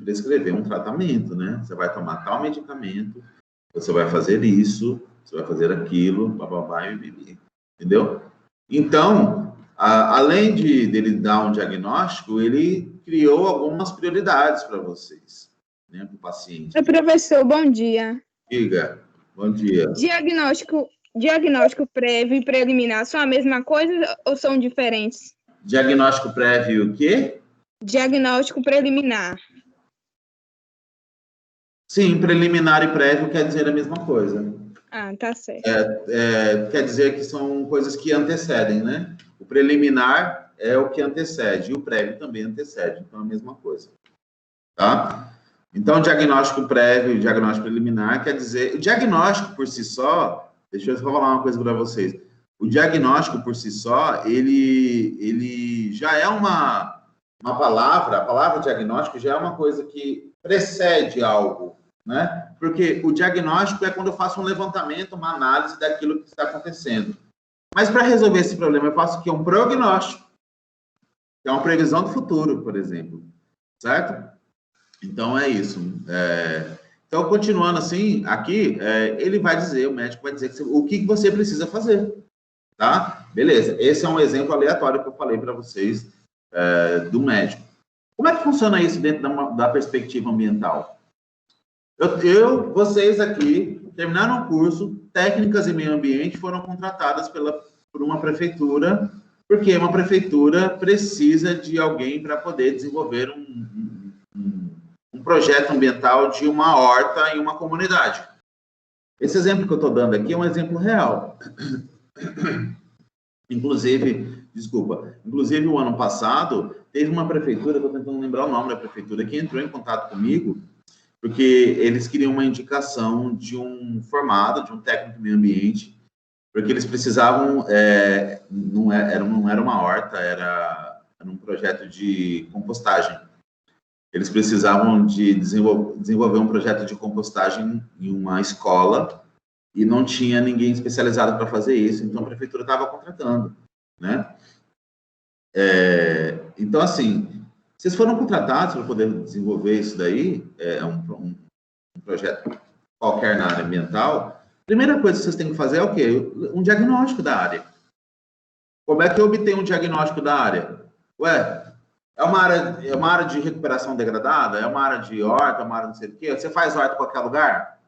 prescrever um tratamento, né? Você vai tomar tal medicamento, você vai fazer isso, você vai fazer aquilo, bababá e bibi, entendeu? Então, além dele dar um diagnóstico, ele criou algumas prioridades para vocês, né, para o paciente. Professor, bom dia. Diga, bom dia. Diagnóstico prévio e preliminar são a mesma coisa ou são diferentes? Diagnóstico prévio o quê? Diagnóstico preliminar. Sim, preliminar e prévio quer dizer a mesma coisa. Ah, tá certo. Quer dizer que são coisas que antecedem, né? O preliminar é o que antecede, e o prévio também antecede, então é a mesma coisa. Tá? Então, diagnóstico prévio e diagnóstico preliminar quer dizer... O diagnóstico por si só... Deixa eu só falar uma coisa para vocês. O diagnóstico por si só, ele já é uma palavra... A palavra diagnóstico já é uma coisa que precede algo, né? Porque o diagnóstico é quando eu faço um levantamento, uma análise daquilo que está acontecendo. Mas para resolver esse problema, eu faço aqui um prognóstico, que é uma previsão do futuro, por exemplo, certo? Então, é isso. Então, continuando assim, aqui, ele vai dizer, o médico vai dizer o que você precisa fazer, tá? Beleza, esse é um exemplo aleatório que eu falei para vocês do médico. Como é que funciona isso dentro da perspectiva ambiental? Vocês aqui terminaram o curso, técnicas em meio ambiente foram contratadas por uma prefeitura, porque uma prefeitura precisa de alguém para poder desenvolver um projeto ambiental de uma horta em uma comunidade. Esse exemplo que eu estou dando aqui é um exemplo real. Inclusive, o ano passado, teve uma prefeitura, estou tentando lembrar o nome da prefeitura, que entrou em contato comigo, porque eles queriam uma indicação de um formado, de um técnico de meio ambiente, porque eles precisavam, não era uma horta, era um projeto de compostagem. Eles precisavam de desenvolver um projeto de compostagem em uma escola e não tinha ninguém especializado para fazer isso, então a prefeitura estava contratando, né? Então, assim, vocês foram contratados para poder desenvolver isso daí, um projeto qualquer na área ambiental. Primeira coisa que vocês têm que fazer é o quê? Um diagnóstico da área. Como é que eu obtenho um diagnóstico da área? É uma área de recuperação degradada? É uma área de horta? É uma área não sei o quê? Você faz horta em qualquer lugar?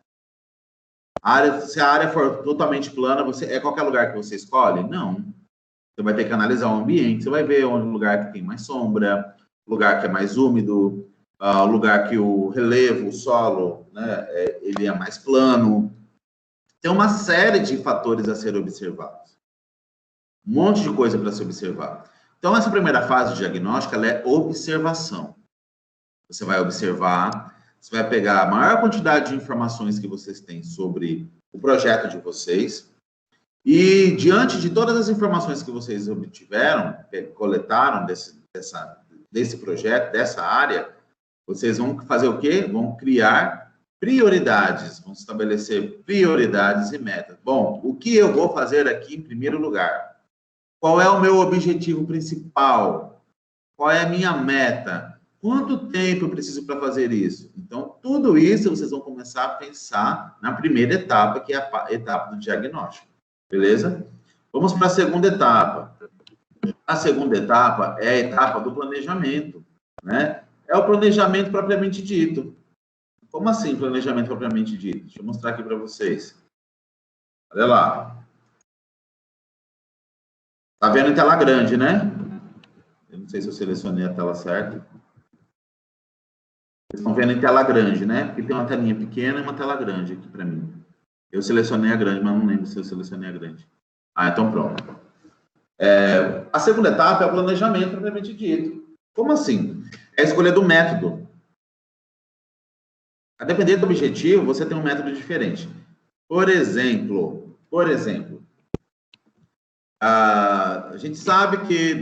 Se a área for totalmente plana, é qualquer lugar que você escolhe? Não. Você vai ter que analisar o ambiente, você vai ver onde o lugar que tem mais sombra, lugar que é mais úmido, lugar que o relevo, o solo, né, ele é mais plano. Tem uma série de fatores a serem observados. Um monte de coisa para se observar. Então, essa primeira fase de diagnóstico, ela é observação. Você vai observar, você vai pegar a maior quantidade de informações que vocês têm sobre o projeto de vocês, e diante de todas as informações que vocês obtiveram, coletaram desse projeto, dessa área, vocês vão fazer o quê? Vão criar prioridades, vão estabelecer prioridades e metas. Bom, o que eu vou fazer aqui em primeiro lugar? Qual é o meu objetivo principal? Qual é a minha meta? Quanto tempo eu preciso para fazer isso? Então, tudo isso vocês vão começar a pensar na primeira etapa, que é a etapa do diagnóstico. Beleza? Vamos para a segunda etapa. A segunda etapa é a etapa do planejamento, né? É o planejamento propriamente dito. Como assim planejamento propriamente dito? Deixa eu mostrar aqui para vocês. Olha lá. Tá vendo em tela grande, né? Eu não sei se eu selecionei a tela certa. Vocês estão vendo em tela grande, né? Porque tem uma telinha pequena e uma tela grande aqui para mim. Eu selecionei a grande, mas não lembro se eu selecionei a grande. Então pronto. A segunda etapa é o planejamento propriamente dito. Como assim? É a escolha do método. A depender do objetivo, você tem um método diferente. Por exemplo, a gente sabe que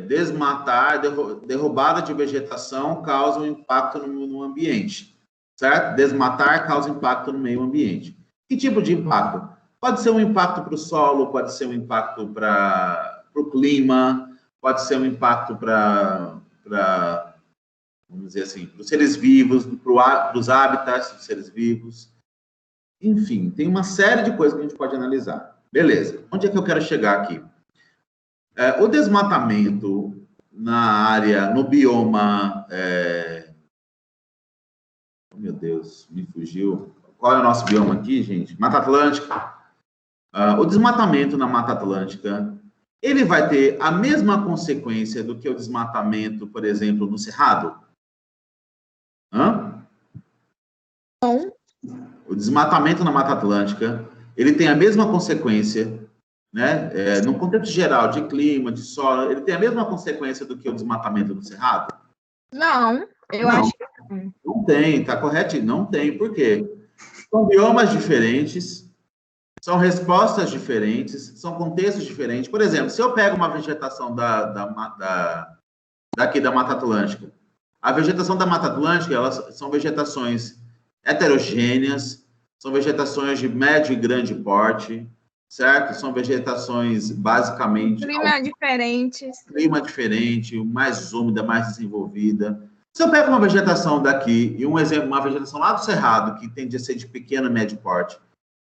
desmatar, derrubada de vegetação causa um impacto no ambiente, certo? Desmatar causa impacto no meio ambiente. Que tipo de impacto? Pode ser um impacto para o solo, pode ser um impacto para o clima, pode ser um impacto para vamos dizer assim, para os seres vivos, para os habitats dos seres vivos. Enfim, tem uma série de coisas que a gente pode analisar. Beleza, onde é que eu quero chegar aqui? O desmatamento na área, no bioma... Oh, meu Deus, me fugiu. Qual é o nosso bioma aqui, gente? Mata Atlântica. O desmatamento na Mata Atlântica, ele vai ter a mesma consequência do que o desmatamento, por exemplo, no Cerrado? Hã? Não. O desmatamento na Mata Atlântica, ele tem a mesma consequência, né? No contexto geral de clima, de solo, ele tem a mesma consequência do que o desmatamento no Cerrado? Não, eu acho que não. Não tem, tá correto? Não tem. Por quê? São biomas diferentes, são respostas diferentes, são contextos diferentes. Por exemplo, se eu pego uma vegetação daqui da Mata Atlântica, a vegetação da Mata Atlântica, elas são vegetações heterogêneas, são vegetações de médio e grande porte, certo? São vegetações basicamente... Clima diferente, mais úmida, mais desenvolvida. Se eu pego uma vegetação daqui e um exemplo, uma vegetação lá do Cerrado, que tende a ser de pequeno e médio porte,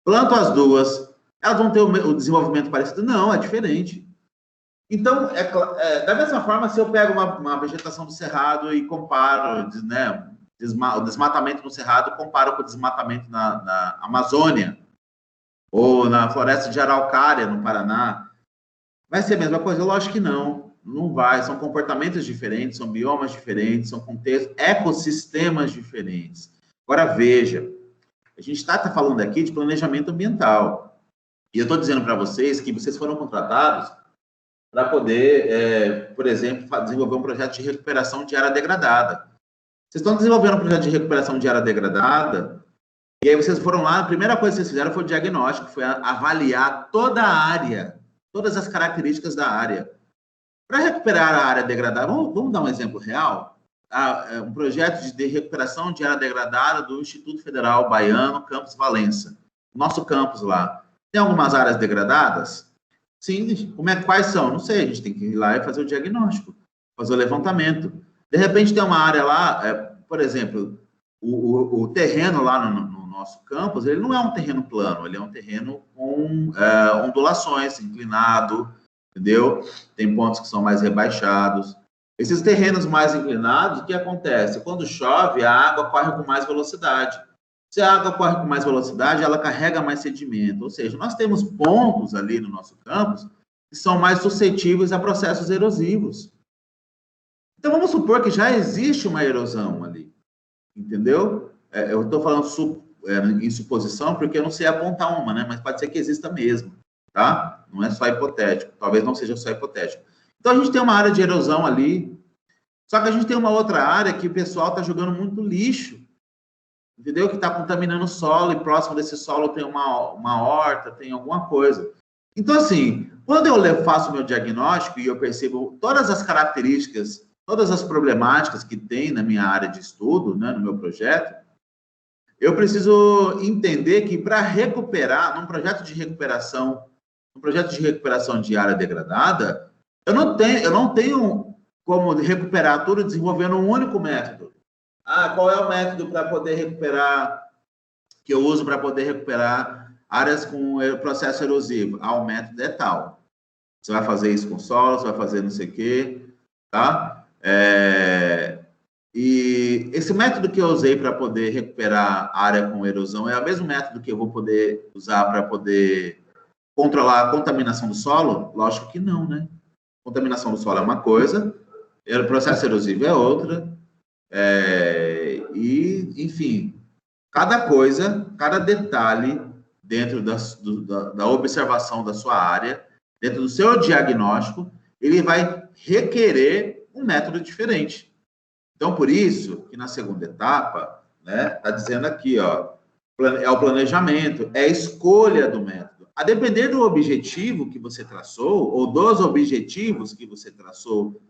planto as duas, elas vão ter o desenvolvimento parecido? Não, é diferente. Então, da mesma forma, se eu pego uma vegetação do Cerrado e comparo, né, o desmatamento no Cerrado, comparo com o desmatamento na Amazônia, ou na floresta de Araucária, no Paraná, vai ser a mesma coisa? Lógico que não. Não vai. São comportamentos diferentes, são biomas diferentes, são contextos, ecossistemas diferentes. Agora, veja, a gente está falando aqui de planejamento ambiental. E eu estou dizendo para vocês que vocês foram contratados para poder, por exemplo, desenvolver um projeto de recuperação de área degradada. Vocês estão desenvolvendo um projeto de recuperação de área degradada, e aí vocês foram lá, a primeira coisa que vocês fizeram foi o diagnóstico, foi avaliar toda a área, todas as características da área. Para recuperar a área degradada, vamos dar um exemplo real? Um projeto de recuperação de área degradada do Instituto Federal Baiano, Campus Valença. Nosso campus lá. Tem algumas áreas degradadas? Sim. Quais são? Não sei, a gente tem que ir lá e fazer o diagnóstico, fazer o levantamento. De repente tem uma área lá, por exemplo, o terreno lá no nosso campus, ele não é um terreno plano, ele é um terreno com ondulações, inclinado, entendeu? Tem pontos que são mais rebaixados. Esses terrenos mais inclinados, o que acontece? Quando chove, a água corre com mais velocidade. Se a água corre com mais velocidade, ela carrega mais sedimento. Ou seja, nós temos pontos ali no nosso campus que são mais suscetíveis a processos erosivos. Então, vamos supor que já existe uma erosão ali, entendeu? Eu estou falando em suposição porque eu não sei apontar uma, né? Mas pode ser que exista mesmo, tá? Não é só hipotético, talvez não seja só hipotético. Então, a gente tem uma área de erosão ali, só que a gente tem uma outra área que o pessoal está jogando muito lixo, entendeu? Que está contaminando o solo, e próximo desse solo tem uma horta, tem alguma coisa. Então, assim, quando eu faço o meu diagnóstico e eu percebo todas as características, todas as problemáticas que tem na minha área de estudo, né, no meu projeto, eu preciso entender que para recuperar, num projeto de recuperação de área degradada, eu não tenho como recuperar tudo desenvolvendo um único método. Qual é o método para poder recuperar, que eu uso para poder recuperar áreas com processo erosivo? O método é tal. Você vai fazer isso com solo, você vai fazer não sei o quê, tá? E esse método que eu usei para poder recuperar a área com erosão é o mesmo método que eu vou poder usar para poder controlar a contaminação do solo? Lógico que não, né? Contaminação do solo é uma coisa, o processo erosivo é outra, enfim, cada detalhe dentro da observação da sua área, dentro do seu diagnóstico, ele vai requerer um método diferente. Então, por isso que na segunda etapa, né? Está dizendo aqui, ó, é o planejamento, é a escolha do método. A depender do objetivo que você traçou, ou dos objetivos que você traçou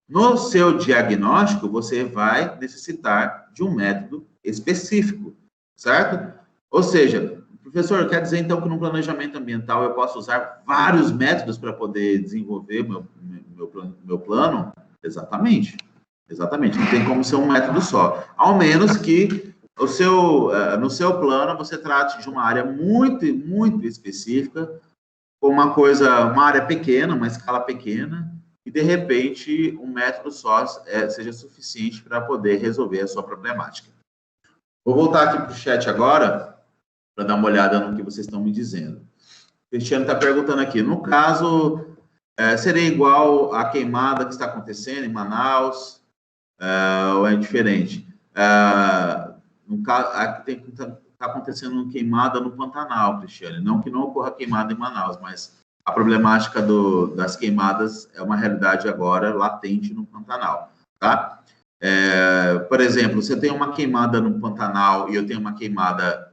no seu diagnóstico, você vai necessitar de um método específico, certo? Ou seja, professor, quer dizer então que no planejamento ambiental eu posso usar vários métodos para poder desenvolver meu plano? Exatamente. Exatamente. Não tem como ser um método só. Ao menos que no seu plano você trate de uma área muito, muito específica, com uma área pequena, uma escala pequena, e de repente um método só seja suficiente para poder resolver a sua problemática. Vou voltar aqui para o chat agora, para dar uma olhada no que vocês estão me dizendo. O Cristiano está perguntando aqui, no caso, seria igual à queimada que está acontecendo em Manaus, ou é diferente? No caso, está acontecendo uma queimada no Pantanal, Cristiano. Não que não ocorra queimada em Manaus, mas a problemática das queimadas é uma realidade agora latente no Pantanal, tá? Por exemplo, você tem uma queimada no Pantanal e eu tenho uma queimada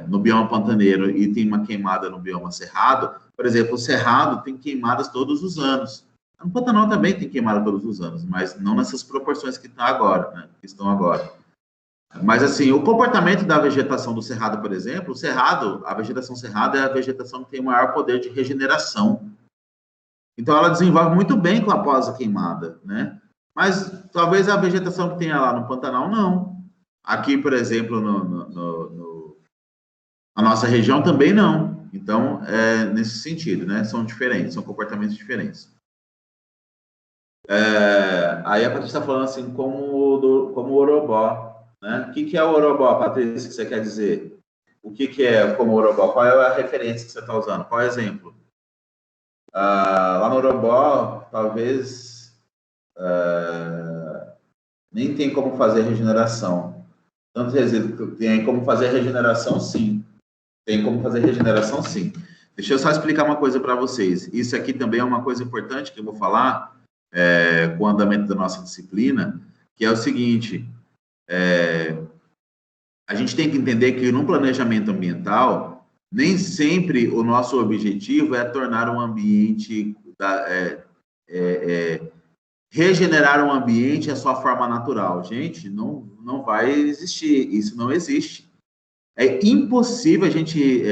no bioma pantaneiro e tem uma queimada no bioma cerrado. Por exemplo, o cerrado tem queimadas todos os anos. No Pantanal também tem queimada todos os anos, mas não nessas proporções que estão agora, né? Que estão agora. Mas, assim, o comportamento da vegetação do cerrado, por exemplo, a vegetação cerrada é a vegetação que tem o maior poder de regeneração. Então, ela desenvolve muito bem após a queimada, né? Mas, talvez a vegetação que tenha lá no Pantanal, não. Aqui, por exemplo, na nossa região, também não. Então, nesse sentido, né? São diferentes, são comportamentos diferentes. Aí a Patrícia está falando assim, como o Orobó. Né? O que é o Orobó, Patrícia, que você quer dizer? O que é como Orobó? Qual é a referência que você está usando? Qual é o exemplo? Lá no Orobó, talvez nem tem como fazer regeneração. Tanto tem como fazer regeneração, sim. Tem como fazer regeneração, sim. Deixa eu só explicar uma coisa para vocês. Isso aqui também é uma coisa importante que eu vou falar com o andamento da nossa disciplina, que é o seguinte... a gente tem que entender que no planejamento ambiental, nem sempre o nosso objetivo é tornar um ambiente, regenerar um ambiente à sua forma natural. Gente, não vai existir, isso não existe. É impossível a gente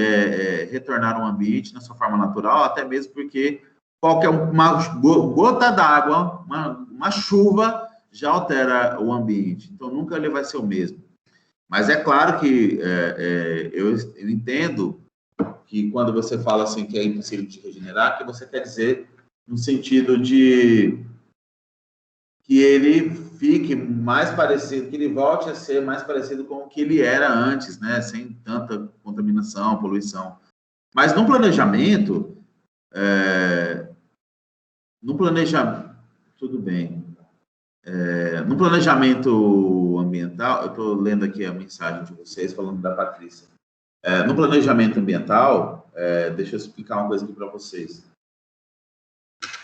retornar um ambiente na sua forma natural, até mesmo porque uma gota d'água, uma chuva, já altera o ambiente. Então, nunca ele vai ser o mesmo. Mas é claro que eu entendo que quando você fala assim que é impossível de regenerar, que você quer dizer no sentido de que ele fique mais parecido, que ele volte a ser mais parecido com o que ele era antes, né? Sem tanta contaminação, poluição. Mas no planejamento, tudo bem. No planejamento ambiental, eu estou lendo aqui a mensagem de vocês, falando da Patrícia. No planejamento ambiental, deixa eu explicar uma coisa aqui para vocês.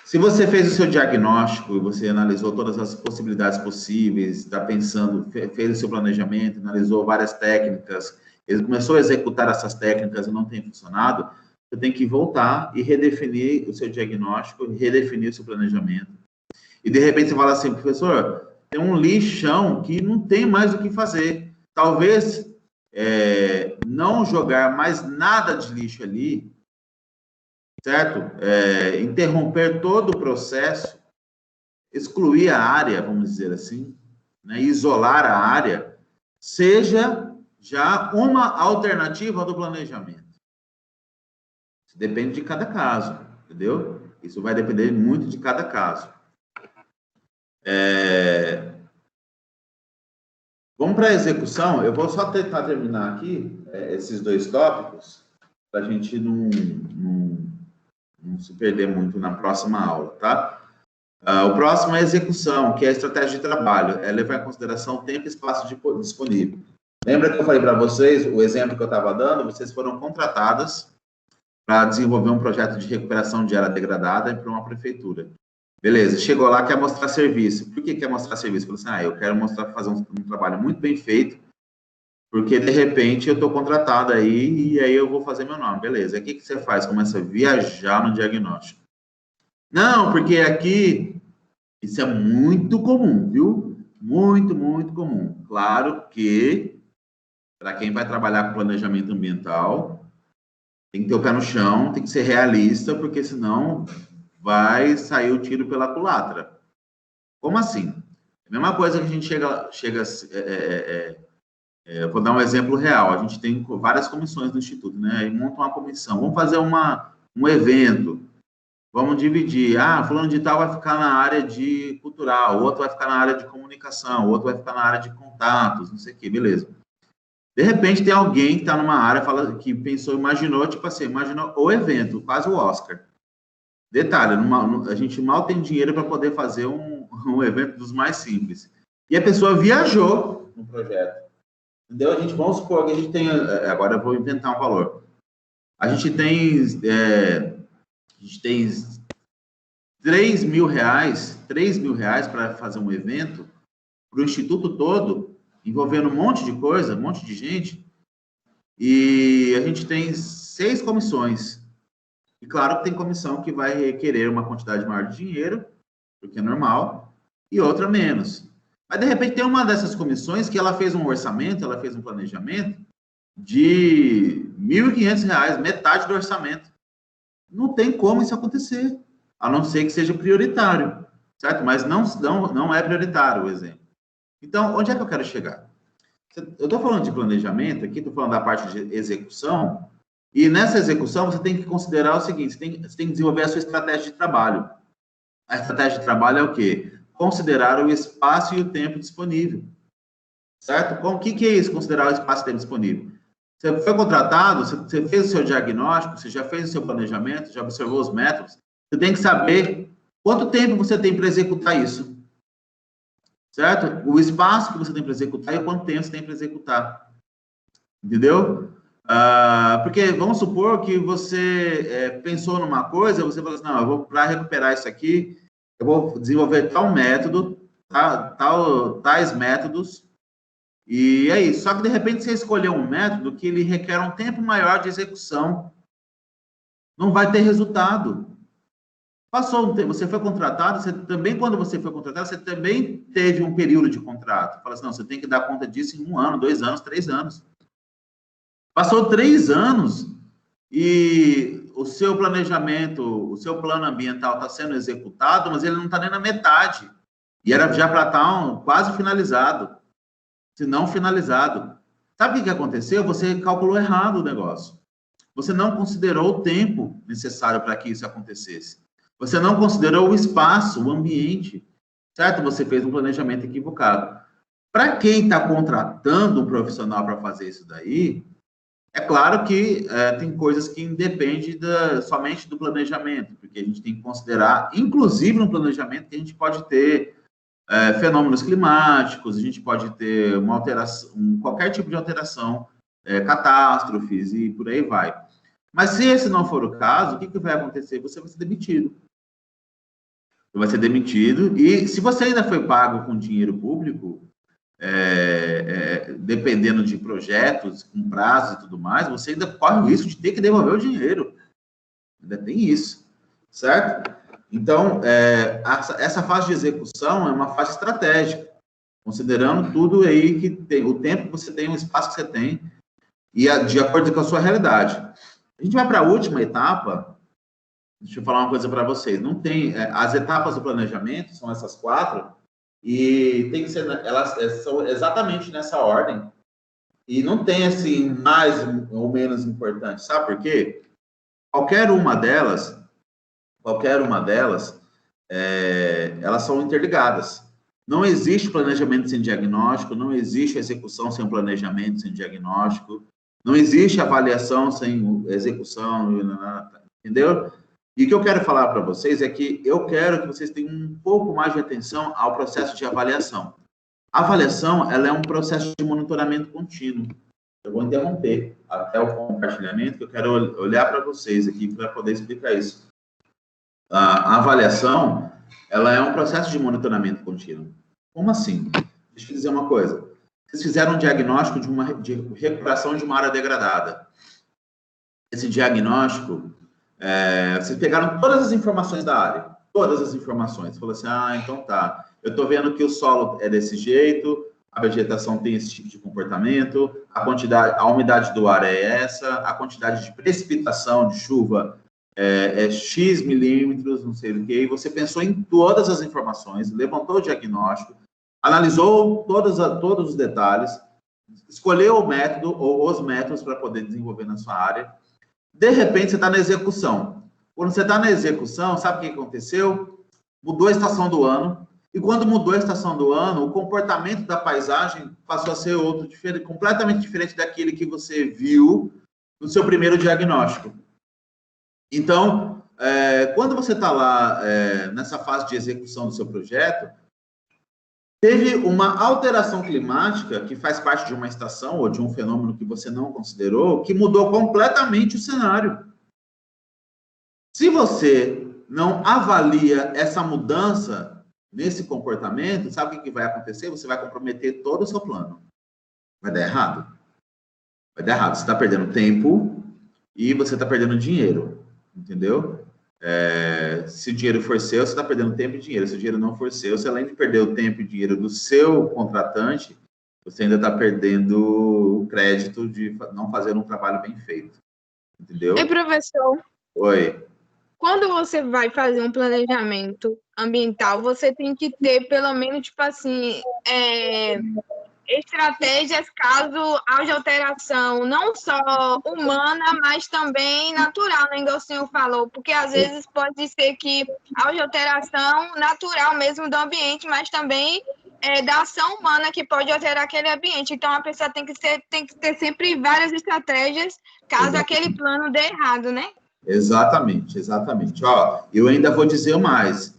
Se você fez o seu diagnóstico e você analisou todas as possibilidades possíveis, está pensando, fez o seu planejamento, analisou várias técnicas, ele começou a executar essas técnicas e não tem funcionado, você tem que voltar e redefinir o seu diagnóstico, redefinir o seu planejamento. E, de repente, você fala assim, professor, tem um lixão que não tem mais o que fazer. Talvez não jogar mais nada de lixo ali, certo? Interromper todo o processo, excluir a área, vamos dizer assim, né? Isolar a área, seja já uma alternativa do planejamento. Isso depende de cada caso, entendeu? Isso vai depender muito de cada caso. Vamos para a execução. Eu vou só tentar terminar aqui esses dois tópicos para a gente não se perder muito na próxima aula, tá? O próximo é a execução, que é a estratégia de trabalho. É levar em consideração o tempo e espaço disponível. Lembra que eu falei para vocês, o exemplo que eu estava dando, vocês foram contratadas para desenvolver um projeto de recuperação de área degradada para uma prefeitura. Beleza, chegou lá, quer mostrar serviço. Por que quer mostrar serviço? Falou assim, eu quero fazer um trabalho muito bem feito Porque, de repente, eu estou contratado aí e aí eu vou fazer meu nome. Beleza. Aí o que você faz? Começa a viajar no diagnóstico. Não, porque aqui, isso é muito comum, viu? Muito, muito comum. Claro que, para quem vai trabalhar com planejamento ambiental, tem que ter o pé no chão, tem que ser realista, porque senão vai sair o tiro pela culatra. Como assim? A mesma coisa que a gente vou dar um exemplo real. A gente tem várias comissões no Instituto, né? Aí monta uma comissão. Vamos fazer um evento. Vamos dividir. Ah, fulano de tal vai ficar na área de cultural, outro vai ficar na área de comunicação, outro vai ficar na área de contatos, não sei o quê, beleza. De repente tem alguém que está numa área, que pensou, imaginou, tipo assim, imaginou o evento, quase o Oscar. Detalhe, a gente mal tem dinheiro para poder fazer um evento dos mais simples. E a pessoa viajou no projeto. Entendeu? Vamos supor que a gente tem, agora eu vou inventar um valor. A gente tem 3 mil reais para fazer um evento para o Instituto todo, envolvendo um monte de coisa, um monte de gente, e a gente tem 6 comissões. E claro que tem comissão que vai requerer uma quantidade maior de dinheiro, porque é normal, e outra menos. Mas, de repente, tem uma dessas comissões que ela fez um orçamento, ela fez um planejamento de R$ 1.500, metade do orçamento. Não tem como isso acontecer, a não ser que seja prioritário, certo? Mas não é prioritário o exemplo. Então, onde é que eu quero chegar? Eu estou falando de planejamento aqui, estou falando da parte de execução, e nessa execução você tem que considerar o seguinte, você tem que desenvolver a sua estratégia de trabalho. A estratégia de trabalho é o quê? Considerar o espaço e o tempo disponível, certo? O que é isso, considerar o espaço e o tempo disponível? Você foi contratado, você fez o seu diagnóstico, você já fez o seu planejamento, já observou os métodos, você tem que saber quanto tempo você tem para executar isso, certo? O espaço que você tem para executar e quanto tempo você tem para executar, entendeu? Porque vamos supor que você pensou numa coisa, você falou assim, não, eu vou, para recuperar isso aqui, eu vou desenvolver tal método, tais métodos, e é isso. Só que, de repente, você escolheu um método que ele requer um tempo maior de execução. Não vai ter resultado. Passou um tempo, você foi contratado, quando você foi contratado, você também teve um período de contrato. Fala assim, não, você tem que dar conta disso em 1 ano, 2 anos, 3 anos. Passou 3 anos e o seu planejamento, o seu plano ambiental está sendo executado, mas ele não está nem na metade. E era já para estar quase finalizado, se não finalizado. Sabe o que aconteceu? Você calculou errado o negócio. Você não considerou o tempo necessário para que isso acontecesse. Você não considerou o espaço, o ambiente, certo? Você fez um planejamento equivocado. Para quem está contratando um profissional para fazer isso daí, é claro que tem coisas que independem somente do planejamento, porque a gente tem que considerar, inclusive no planejamento, que a gente pode ter fenômenos climáticos, a gente pode ter uma alteração, qualquer tipo de alteração, catástrofes e por aí vai. Mas se esse não for o caso, o que vai acontecer? Você vai ser demitido. Você vai ser demitido e se você ainda foi pago com dinheiro público, dependendo de projetos, com prazos e tudo mais, você ainda corre o risco de ter que devolver o dinheiro. Ainda tem isso, certo? Então, essa fase de execução é uma fase estratégica, considerando tudo aí que tem, o tempo que você tem, o espaço que você tem, e de acordo com a sua realidade. A gente vai para a última etapa, deixa eu falar uma coisa para vocês, não tem, as etapas do planejamento são essas 4, e tem que ser, elas são exatamente nessa ordem, e não tem, assim, mais ou menos importante, sabe por quê? Qualquer uma delas, elas são interligadas. Não existe planejamento sem diagnóstico, não existe execução sem planejamento, sem diagnóstico, não existe avaliação sem execução, entendeu? E o que eu quero falar para vocês é que eu quero que vocês tenham um pouco mais de atenção ao processo de avaliação. A avaliação, ela é um processo de monitoramento contínuo. Eu vou interromper até o compartilhamento, que eu quero olhar para vocês aqui para poder explicar isso. A avaliação, ela é um processo de monitoramento contínuo. Como assim? Deixa eu dizer uma coisa. Vocês fizeram um diagnóstico de recuperação de uma área degradada. Esse diagnóstico, vocês pegaram todas as informações da área, todas as informações. Falou assim, então tá, eu estou vendo que o solo é desse jeito, a vegetação tem esse tipo de comportamento, a umidade do ar é essa, a quantidade de precipitação de chuva é X milímetros, não sei o que, e você pensou em todas as informações, levantou o diagnóstico, analisou todos os detalhes, escolheu o método ou os métodos para poder desenvolver na sua área. De repente, você está na execução. Quando você está na execução, sabe o que aconteceu? Mudou a estação do ano. E quando mudou a estação do ano, o comportamento da paisagem passou a ser outro, completamente diferente daquele que você viu no seu primeiro diagnóstico. Então, quando você está lá nessa fase de execução do seu projeto, teve uma alteração climática que faz parte de uma estação ou de um fenômeno que você não considerou, que mudou completamente o cenário. Se você não avalia essa mudança nesse comportamento, sabe o que vai acontecer? Você vai comprometer todo o seu plano. Vai dar errado. Vai dar errado. Você está perdendo tempo e você está perdendo dinheiro. Entendeu? Se o dinheiro for seu, você está perdendo tempo e dinheiro. Se o dinheiro não for seu, você além de perder o tempo e dinheiro do seu contratante, você ainda está perdendo o crédito de não fazer um trabalho bem feito. Entendeu? E professor? Oi. Quando você vai fazer um planejamento ambiental, você tem que ter pelo menos, tipo assim, estratégias caso haja alteração, não só humana, mas também natural, né? Igual o senhor falou, porque às vezes pode ser que haja alteração natural mesmo do ambiente, mas também da ação humana que pode alterar aquele ambiente. Então, a pessoa tem que ter sempre várias estratégias caso aquele plano dê errado, né? Exatamente. Ó, eu ainda vou dizer mais.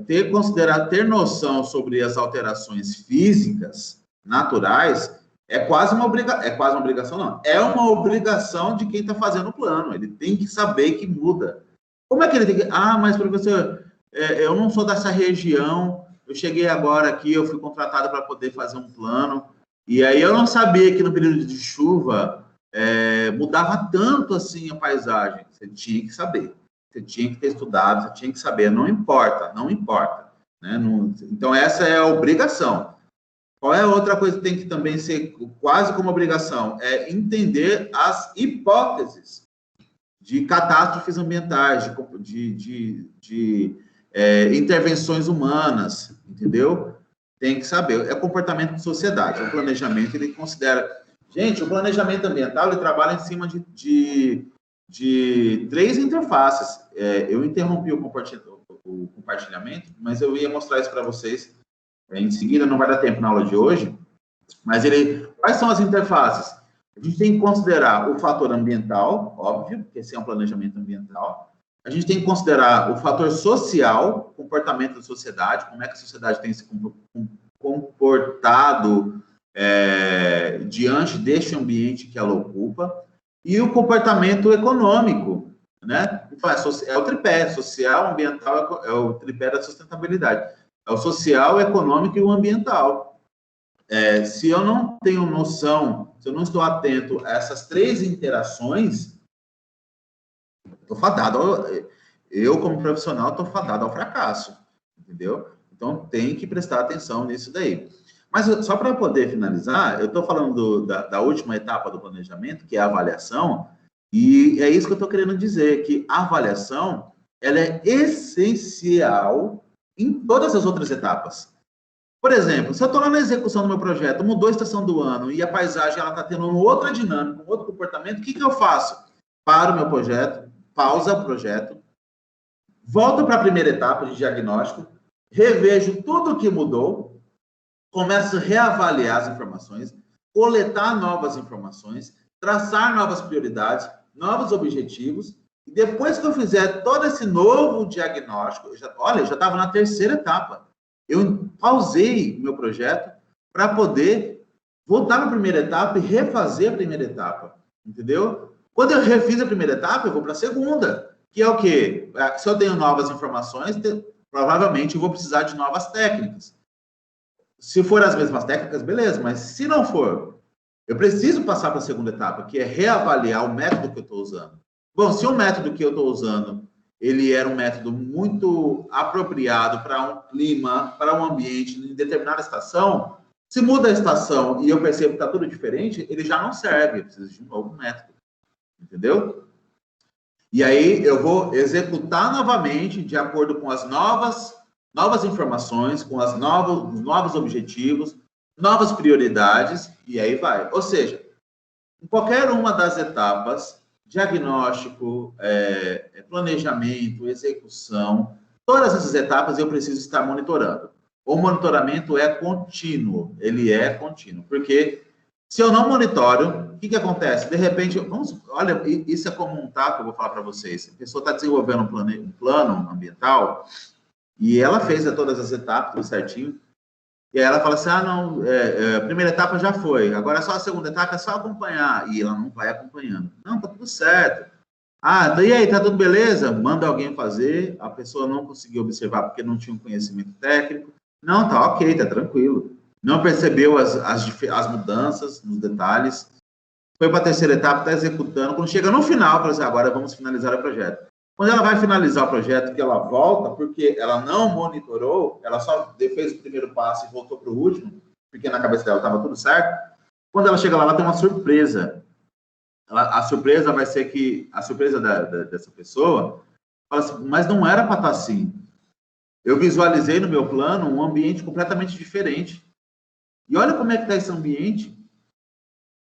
Ter noção sobre as alterações físicas naturais é quase uma obrigação, não. É uma obrigação de quem está fazendo o plano. Ele tem que saber que muda. Como é que ele tem que... mas professor, eu não sou dessa região, eu cheguei agora aqui, eu fui contratado para poder fazer um plano, e aí eu não sabia que no período de chuva mudava tanto assim a paisagem. Você tinha que saber. Você tinha que ter estudado, você tinha que saber, não importa. Né? Então, essa é a obrigação. Qual é a outra coisa que tem que também ser quase como obrigação? É entender as hipóteses de catástrofes ambientais, de intervenções humanas, entendeu? Tem que saber. É comportamento de sociedade. O planejamento, ele considera... Gente, o planejamento ambiental, ele trabalha em cima de 3 interfaces. Eu interrompi o compartilhamento, mas eu ia mostrar isso para vocês em seguida, não vai dar tempo na aula de hoje, mas quais são as interfaces? A gente tem que considerar o fator ambiental, óbvio, que esse é um planejamento ambiental. A gente tem que considerar o fator social, comportamento da sociedade, como é que a sociedade tem se comportado diante deste ambiente que ela ocupa, e o comportamento econômico, né? Então, é o tripé, social, ambiental, é o tripé da sustentabilidade. É o social, o econômico e o ambiental. Se eu não tenho noção, se eu não estou atento a essas 3 interações, estou fadado, eu como profissional estou fadado ao fracasso, entendeu? Então, tem que prestar atenção nisso daí. Mas só para poder finalizar, eu estou falando da última etapa do planejamento, que é a avaliação, e é isso que eu estou querendo dizer, que a avaliação ela é essencial em todas as outras etapas. Por exemplo, se eu estou lá na execução do meu projeto, mudou a estação do ano e a paisagem está tendo uma outra dinâmica, um outro comportamento, o que eu faço? Paro o meu projeto, pausa o projeto, volto para a primeira etapa de diagnóstico, revejo tudo o que mudou, começo a reavaliar as informações, coletar novas informações, traçar novas prioridades, novos objetivos, e depois que eu fizer todo esse novo diagnóstico, já estava na 3ª etapa. Eu pausei meu projeto para poder voltar para a primeira etapa e refazer a primeira etapa, entendeu? Quando eu refiz a primeira etapa, eu vou para a segunda, que é o quê? Se eu tenho novas informações, provavelmente eu vou precisar de novas técnicas. Se for as mesmas técnicas, beleza, mas se não for, eu preciso passar para a segunda etapa, que é reavaliar o método que eu estou usando. Bom, se o método que eu estou usando, ele era um método muito apropriado para um clima, para um ambiente em determinada estação, se muda a estação e eu percebo que está tudo diferente, ele já não serve, eu preciso de um novo método, entendeu? E aí eu vou executar novamente de acordo com as novas informações, com os novos objetivos, novas prioridades, e aí vai. Ou seja, em qualquer uma das etapas, diagnóstico, planejamento, execução, todas essas etapas eu preciso estar monitorando. O monitoramento é contínuo, ele é contínuo, porque se eu não monitoro, o que acontece? De repente, olha, isso é comum, tá? Que eu vou falar para vocês. A pessoa está desenvolvendo um plano ambiental e ela fez todas as etapas, tudo certinho. E aí ela fala assim, não, a primeira etapa já foi, agora só a segunda etapa é só acompanhar. E ela não vai acompanhando. Não, tá tudo certo. E aí, tá tudo beleza? Manda alguém fazer, a pessoa não conseguiu observar porque não tinha um conhecimento técnico. Não, tá ok, tá tranquilo. Não percebeu as mudanças nos detalhes. Foi para a terceira etapa, está executando. Quando chega no final, fala assim, agora vamos finalizar o projeto. Quando ela vai finalizar o projeto, que ela volta, porque ela não monitorou, ela só fez o primeiro passo e voltou para o último, porque na cabeça dela estava tudo certo. Quando ela chega lá, ela tem uma surpresa. A surpresa vai ser que, a surpresa dessa pessoa, fala assim, mas não era para estar assim. Eu visualizei no meu plano um ambiente completamente diferente. E olha como é que está esse ambiente.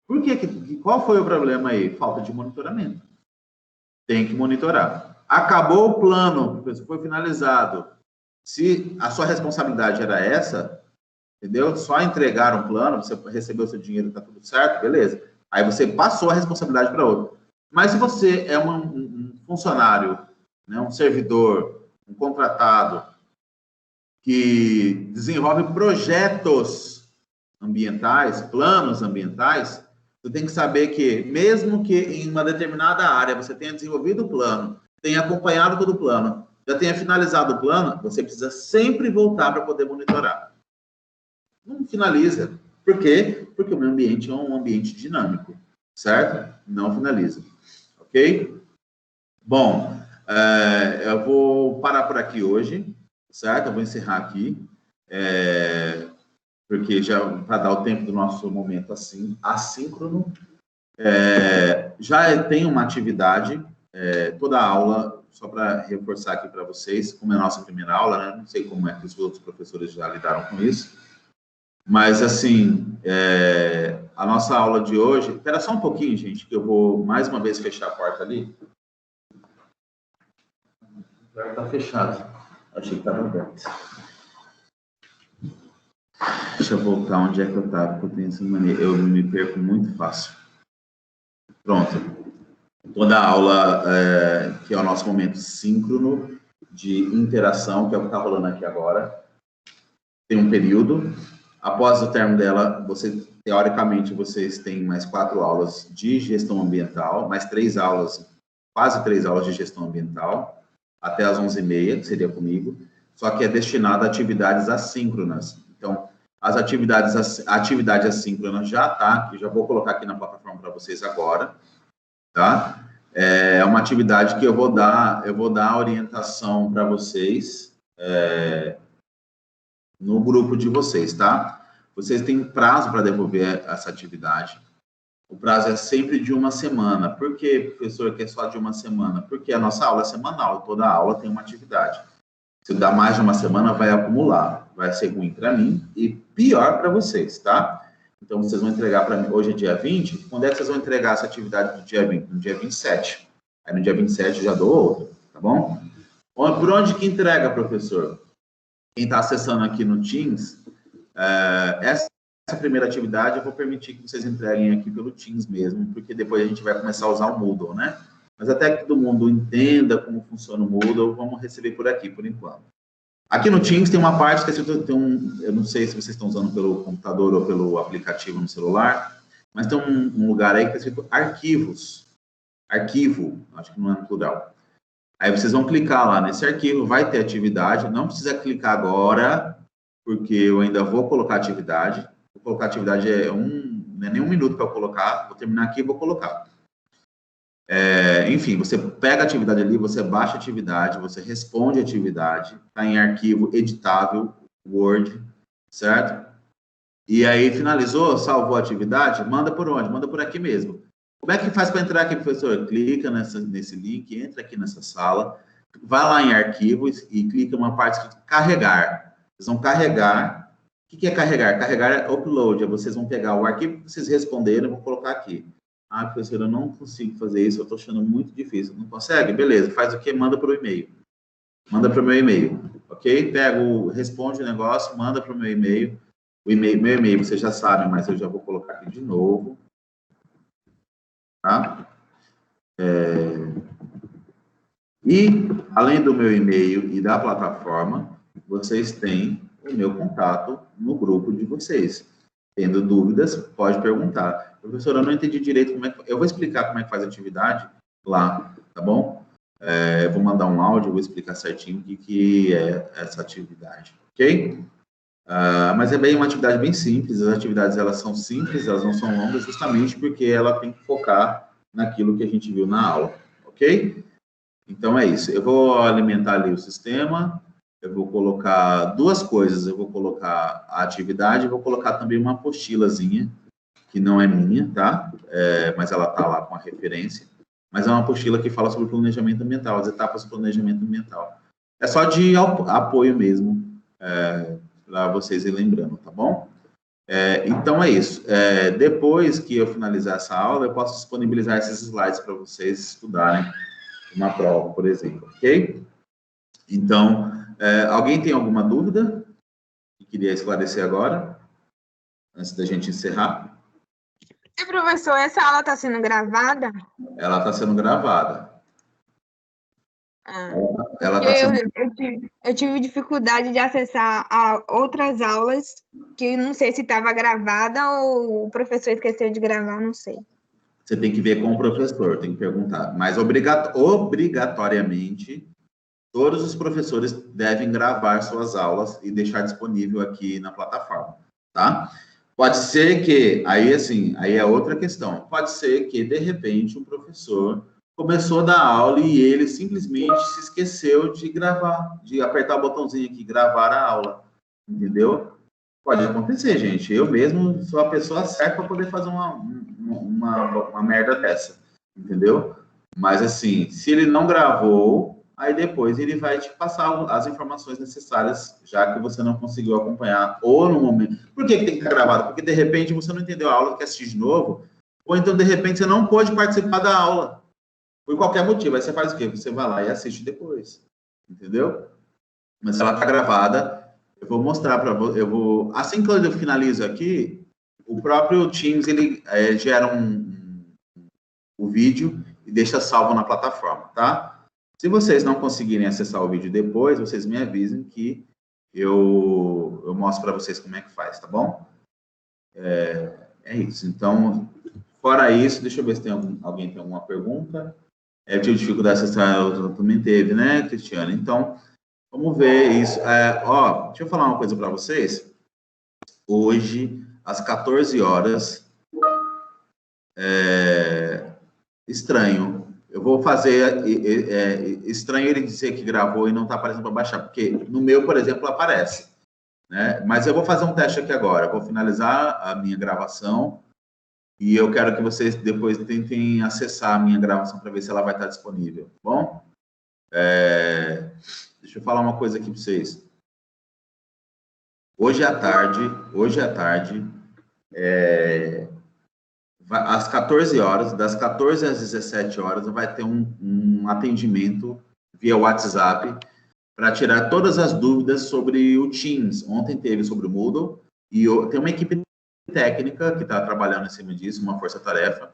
Por quê? Qual foi o problema aí? Falta de monitoramento. Tem que monitorar. Acabou o plano, foi finalizado. Se a sua responsabilidade era essa, entendeu? Só entregar um plano, você recebeu o seu dinheiro, está tudo certo, beleza. Aí você passou a responsabilidade para outro. Mas se você é um funcionário, né, um servidor, um contratado, que desenvolve projetos ambientais, planos ambientais, você tem que saber que, mesmo que em uma determinada área você tenha desenvolvido o plano, tenha acompanhado todo o plano, já tenha finalizado o plano, você precisa sempre voltar para poder monitorar. Não finaliza. Por quê? Porque o meio ambiente é um ambiente dinâmico, certo? Não finaliza. Ok? Bom, eu vou parar por aqui hoje, certo? Eu vou encerrar aqui, porque já para dar o tempo do nosso momento assim, assíncrono. Já tem uma atividade, toda a aula, só para reforçar aqui para vocês, como é a nossa primeira aula, né? Não sei como é que os outros professores já lidaram com isso, mas assim, a nossa aula de hoje, espera só um pouquinho, gente, que eu vou mais uma vez fechar a porta ali. Está fechado. Achei que estava aberto. Deixa eu voltar onde é que eu estava, porque eu tenho essa mania. Eu me perco muito fácil. Pronto. Toda a aula, que é o nosso momento síncrono de interação, que é o que está rolando aqui agora, tem um período. Após o término dela, teoricamente, vocês têm mais 4 aulas de gestão ambiental, mais 3 aulas, quase 3 aulas de gestão ambiental, até as 11h30, que seria comigo, só que é destinado a atividades assíncronas. Então, a atividade assíncrona já está aqui, já vou colocar aqui na plataforma para vocês agora, tá? É uma atividade que eu vou dar a orientação para vocês no grupo de vocês, tá? Vocês têm prazo para devolver essa atividade. O prazo é sempre de 1 semana. Por que, professor, que é só de 1 semana? Porque a nossa aula é semanal, toda aula tem uma atividade. Se dá mais de 1 semana, vai acumular. Vai ser ruim para mim e pior para vocês, tá? Então, vocês vão entregar para mim, hoje é dia 20, quando é que vocês vão entregar essa atividade do dia 20? No dia 27. Aí no dia 27 eu já dou outra, tá bom? Por onde que entrega, professor? Quem está acessando aqui no Teams, essa primeira atividade eu vou permitir que vocês entreguem aqui pelo Teams mesmo, porque depois a gente vai começar a usar o Moodle, né? Mas até que todo mundo entenda como funciona o Moodle, vamos receber por aqui, por enquanto. Aqui no Teams tem uma parte que eu não sei se vocês estão usando pelo computador ou pelo aplicativo no celular, mas tem um lugar aí que está escrito arquivos. Arquivo, acho que não é no plural. Aí vocês vão clicar lá nesse arquivo, vai ter atividade, não precisa clicar agora, porque eu ainda vou colocar atividade. Vou colocar atividade, não é nem um minuto para eu colocar, vou terminar aqui e vou colocar. Enfim, você pega a atividade ali, você baixa a atividade, você responde a atividade, está em arquivo editável, Word, certo? E aí, finalizou, salvou a atividade, manda por onde? Manda por aqui mesmo. Como é que faz para entrar aqui, professor? Clica nesse link, entra aqui nessa sala, vai lá em arquivos e clica uma parte escrita carregar. Vocês vão carregar. O que é carregar? Carregar é upload. Vocês vão pegar o arquivo que vocês responderam e vão colocar aqui. Ah, professor, eu não consigo fazer isso, eu estou achando muito difícil. Não consegue? Beleza, faz o quê? Manda para o e-mail. Manda para o meu e-mail, ok? Responde o negócio, manda para o meu e-mail. Meu e-mail vocês já sabem, mas eu já vou colocar aqui de novo. Tá? E, além do meu e-mail e da plataforma, vocês têm o meu contato no grupo de vocês. Tendo dúvidas, pode perguntar. Professor, eu não entendi direito como é que... Eu vou explicar como é que faz a atividade lá, tá bom? Eu vou mandar um áudio, vou explicar certinho o que é essa atividade, ok? Mas é uma atividade bem simples. As atividades, elas são simples, elas não são longas, justamente porque ela tem que focar naquilo que a gente viu na aula, ok? Então, é isso. Eu vou alimentar ali o sistema, eu vou colocar duas coisas. Eu vou colocar a atividade e vou colocar também uma apostilazinha, que não é minha, tá? Mas ela tá lá com a referência. Mas é uma apostila que fala sobre planejamento ambiental, as etapas do planejamento ambiental. É só de apoio mesmo, para vocês ir lembrando, tá bom? Então é isso. Depois que eu finalizar essa aula, eu posso disponibilizar esses slides para vocês estudarem uma prova, por exemplo, ok? Então, alguém tem alguma dúvida que queria esclarecer agora, antes da gente encerrar? Professor, essa aula está sendo gravada? Ela está sendo gravada. Eu tive dificuldade de acessar a outras aulas, que não sei se estava gravada ou o professor esqueceu de gravar, não sei. Você tem que ver com o professor, tem que perguntar. Mas obrigatoriamente, todos os professores devem gravar suas aulas e deixar disponível aqui na plataforma, tá? Pode ser que, aí é outra questão. Pode ser que, de repente, um professor começou a dar aula e ele simplesmente se esqueceu de gravar, de apertar o botãozinho aqui, gravar a aula, entendeu? Pode acontecer, gente. Eu mesmo sou a pessoa certa para poder fazer uma merda dessa, entendeu? Mas, assim, se ele não gravou, aí depois ele vai te passar as informações necessárias, já que você não conseguiu acompanhar, ou no momento... Por que tem que estar gravado? Porque, de repente, você não entendeu a aula, quer assistir de novo, ou então, de repente, você não pôde participar da aula, por qualquer motivo. Aí você faz o quê? Você vai lá e assiste depois, entendeu? Mas se ela está gravada, eu vou mostrar para você, assim que eu finalizo aqui, o próprio Teams, ele gera o vídeo e deixa salvo na plataforma, tá? Se vocês não conseguirem acessar o vídeo depois, vocês me avisem que eu mostro para vocês como é que faz, tá bom? É isso. Então, fora isso, deixa eu ver se alguém tem alguma pergunta. Eu tive dificuldade de acessar, eu também teve, né, Cristiane? Então, vamos ver isso. Deixa eu falar uma coisa para vocês. Hoje, às 14 horas, estranho. Eu vou fazer estranho ele dizer que gravou e não está aparecendo para baixar, porque no meu, por exemplo, aparece, né? Mas eu vou fazer um teste aqui agora. Eu vou finalizar a minha gravação e eu quero que vocês depois tentem acessar a minha gravação para ver se ela vai estar disponível, tá bom? Deixa eu falar uma coisa aqui para vocês. Hoje à tarde, às 14 horas, das 14 às 17 horas, vai ter um atendimento via WhatsApp para tirar todas as dúvidas sobre o Teams. Ontem teve sobre o Moodle e tem uma equipe técnica que está trabalhando em cima disso, uma força-tarefa,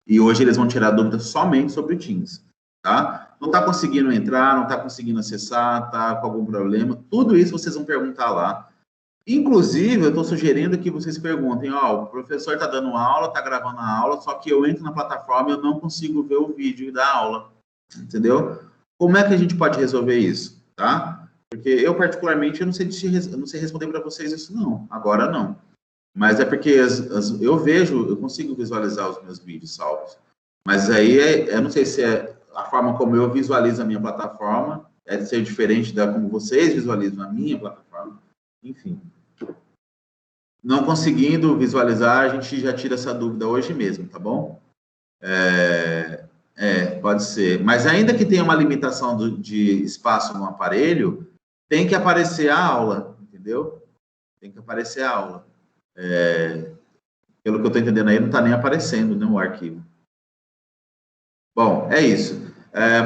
e hoje eles vão tirar dúvidas somente sobre o Teams, tá? Não está conseguindo entrar, não está conseguindo acessar, está com algum problema, tudo isso vocês vão perguntar lá. Inclusive, eu estou sugerindo que vocês perguntem, o professor está dando aula, está gravando a aula, só que eu entro na plataforma e eu não consigo ver o vídeo da aula, entendeu? Como é que a gente pode resolver isso, tá? Porque eu, particularmente, eu não sei responder para vocês isso, não. Agora, não. Mas é porque eu consigo visualizar os meus vídeos salvos. Mas aí, eu não sei se é a forma como eu visualizo a minha plataforma, é de ser diferente da como vocês visualizam a minha plataforma. Enfim. Não conseguindo visualizar, a gente já tira essa dúvida hoje mesmo, tá bom? Pode ser. Mas ainda que tenha uma limitação de espaço no aparelho, tem que aparecer a aula, entendeu? Tem que aparecer a aula. Pelo que eu estou entendendo aí, não está nem aparecendo, né, o arquivo. Bom, é isso.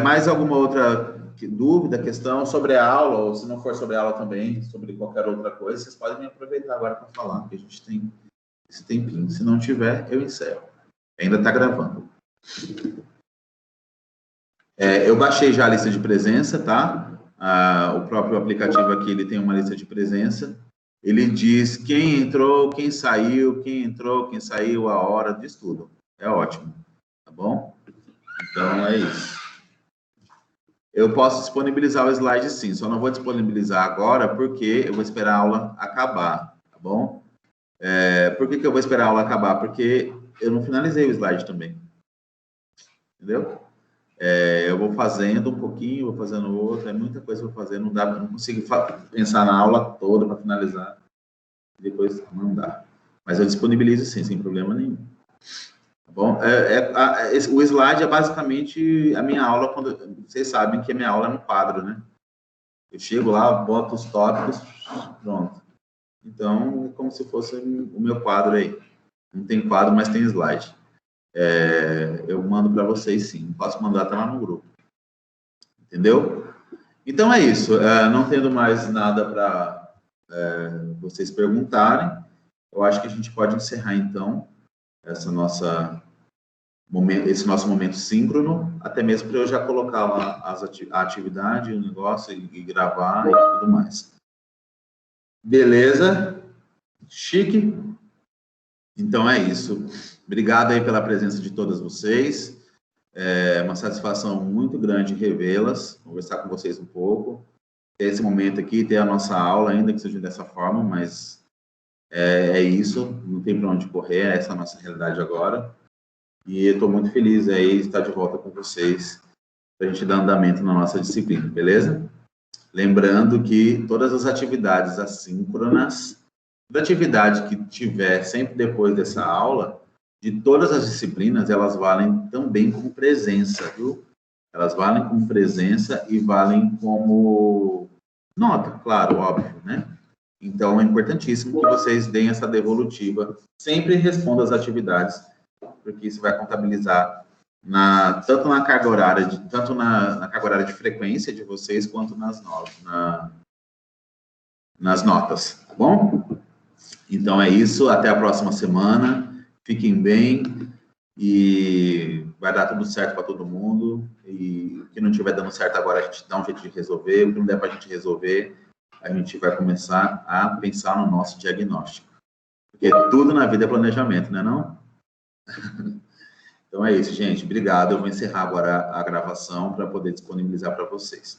Mais alguma outra dúvida, questão sobre a aula, ou se não for sobre a aula também, sobre qualquer outra coisa, vocês podem me aproveitar agora para falar, porque a gente tem esse tempinho. Se não tiver, eu encerro. Ainda está gravando. Eu baixei já a lista de presença, tá? O próprio aplicativo aqui, ele tem uma lista de presença. Ele diz quem entrou, quem saiu, quem entrou, quem saiu, a hora, diz tudo. É ótimo, tá bom? Então, é isso. Eu posso disponibilizar o slide, sim. Só não vou disponibilizar agora, porque eu vou esperar a aula acabar, tá bom? Por que eu vou esperar a aula acabar? Porque eu não finalizei o slide também. Entendeu? Eu vou fazendo um pouquinho, vou fazendo outro, é muita coisa que eu vou fazer, não consigo pensar na aula toda para finalizar e depois mandar. Mas eu disponibilizo sim, sem problema nenhum. Tá bom? O slide é basicamente a minha aula, quando vocês sabem que a minha aula é no quadro, né? Eu chego lá, boto os tópicos, pronto. Então, é como se fosse o meu quadro aí. Não tem quadro, mas tem slide. Eu mando para vocês sim, posso mandar até lá no grupo. Entendeu? Então é isso. Não tendo mais nada para vocês perguntarem, eu acho que a gente pode encerrar então esse nosso momento síncrono, até mesmo para eu já colocar lá a atividade, o negócio e gravar e tudo mais. Beleza? Chique? Então é isso. Obrigado aí pela presença de todas vocês. É uma satisfação muito grande revê-las, conversar com vocês um pouco. Ter esse momento aqui, ter a nossa aula, ainda que seja dessa forma, mas é isso, não tem para onde correr, essa é a nossa realidade agora. E eu estou muito feliz aí de estar de volta com vocês, para a gente dar andamento na nossa disciplina, beleza? Lembrando que todas as atividades assíncronas, toda atividade que tiver sempre depois dessa aula, de todas as disciplinas, elas valem também como presença, viu? Elas valem como presença e valem como nota, claro, óbvio, né? Então, é importantíssimo que vocês deem essa devolutiva. Sempre respondam as atividades, porque isso vai contabilizar tanto na carga horária, na carga horária de frequência de vocês, quanto nas notas, tá bom? Então, é isso. Até a próxima semana. Fiquem bem e vai dar tudo certo para todo mundo. E o que não estiver dando certo agora, a gente dá um jeito de resolver. O que não der para a gente resolver, a gente vai começar a pensar no nosso diagnóstico. Porque tudo na vida é planejamento, né, não? Então é isso, gente. Obrigado. Eu vou encerrar agora a gravação para poder disponibilizar para vocês.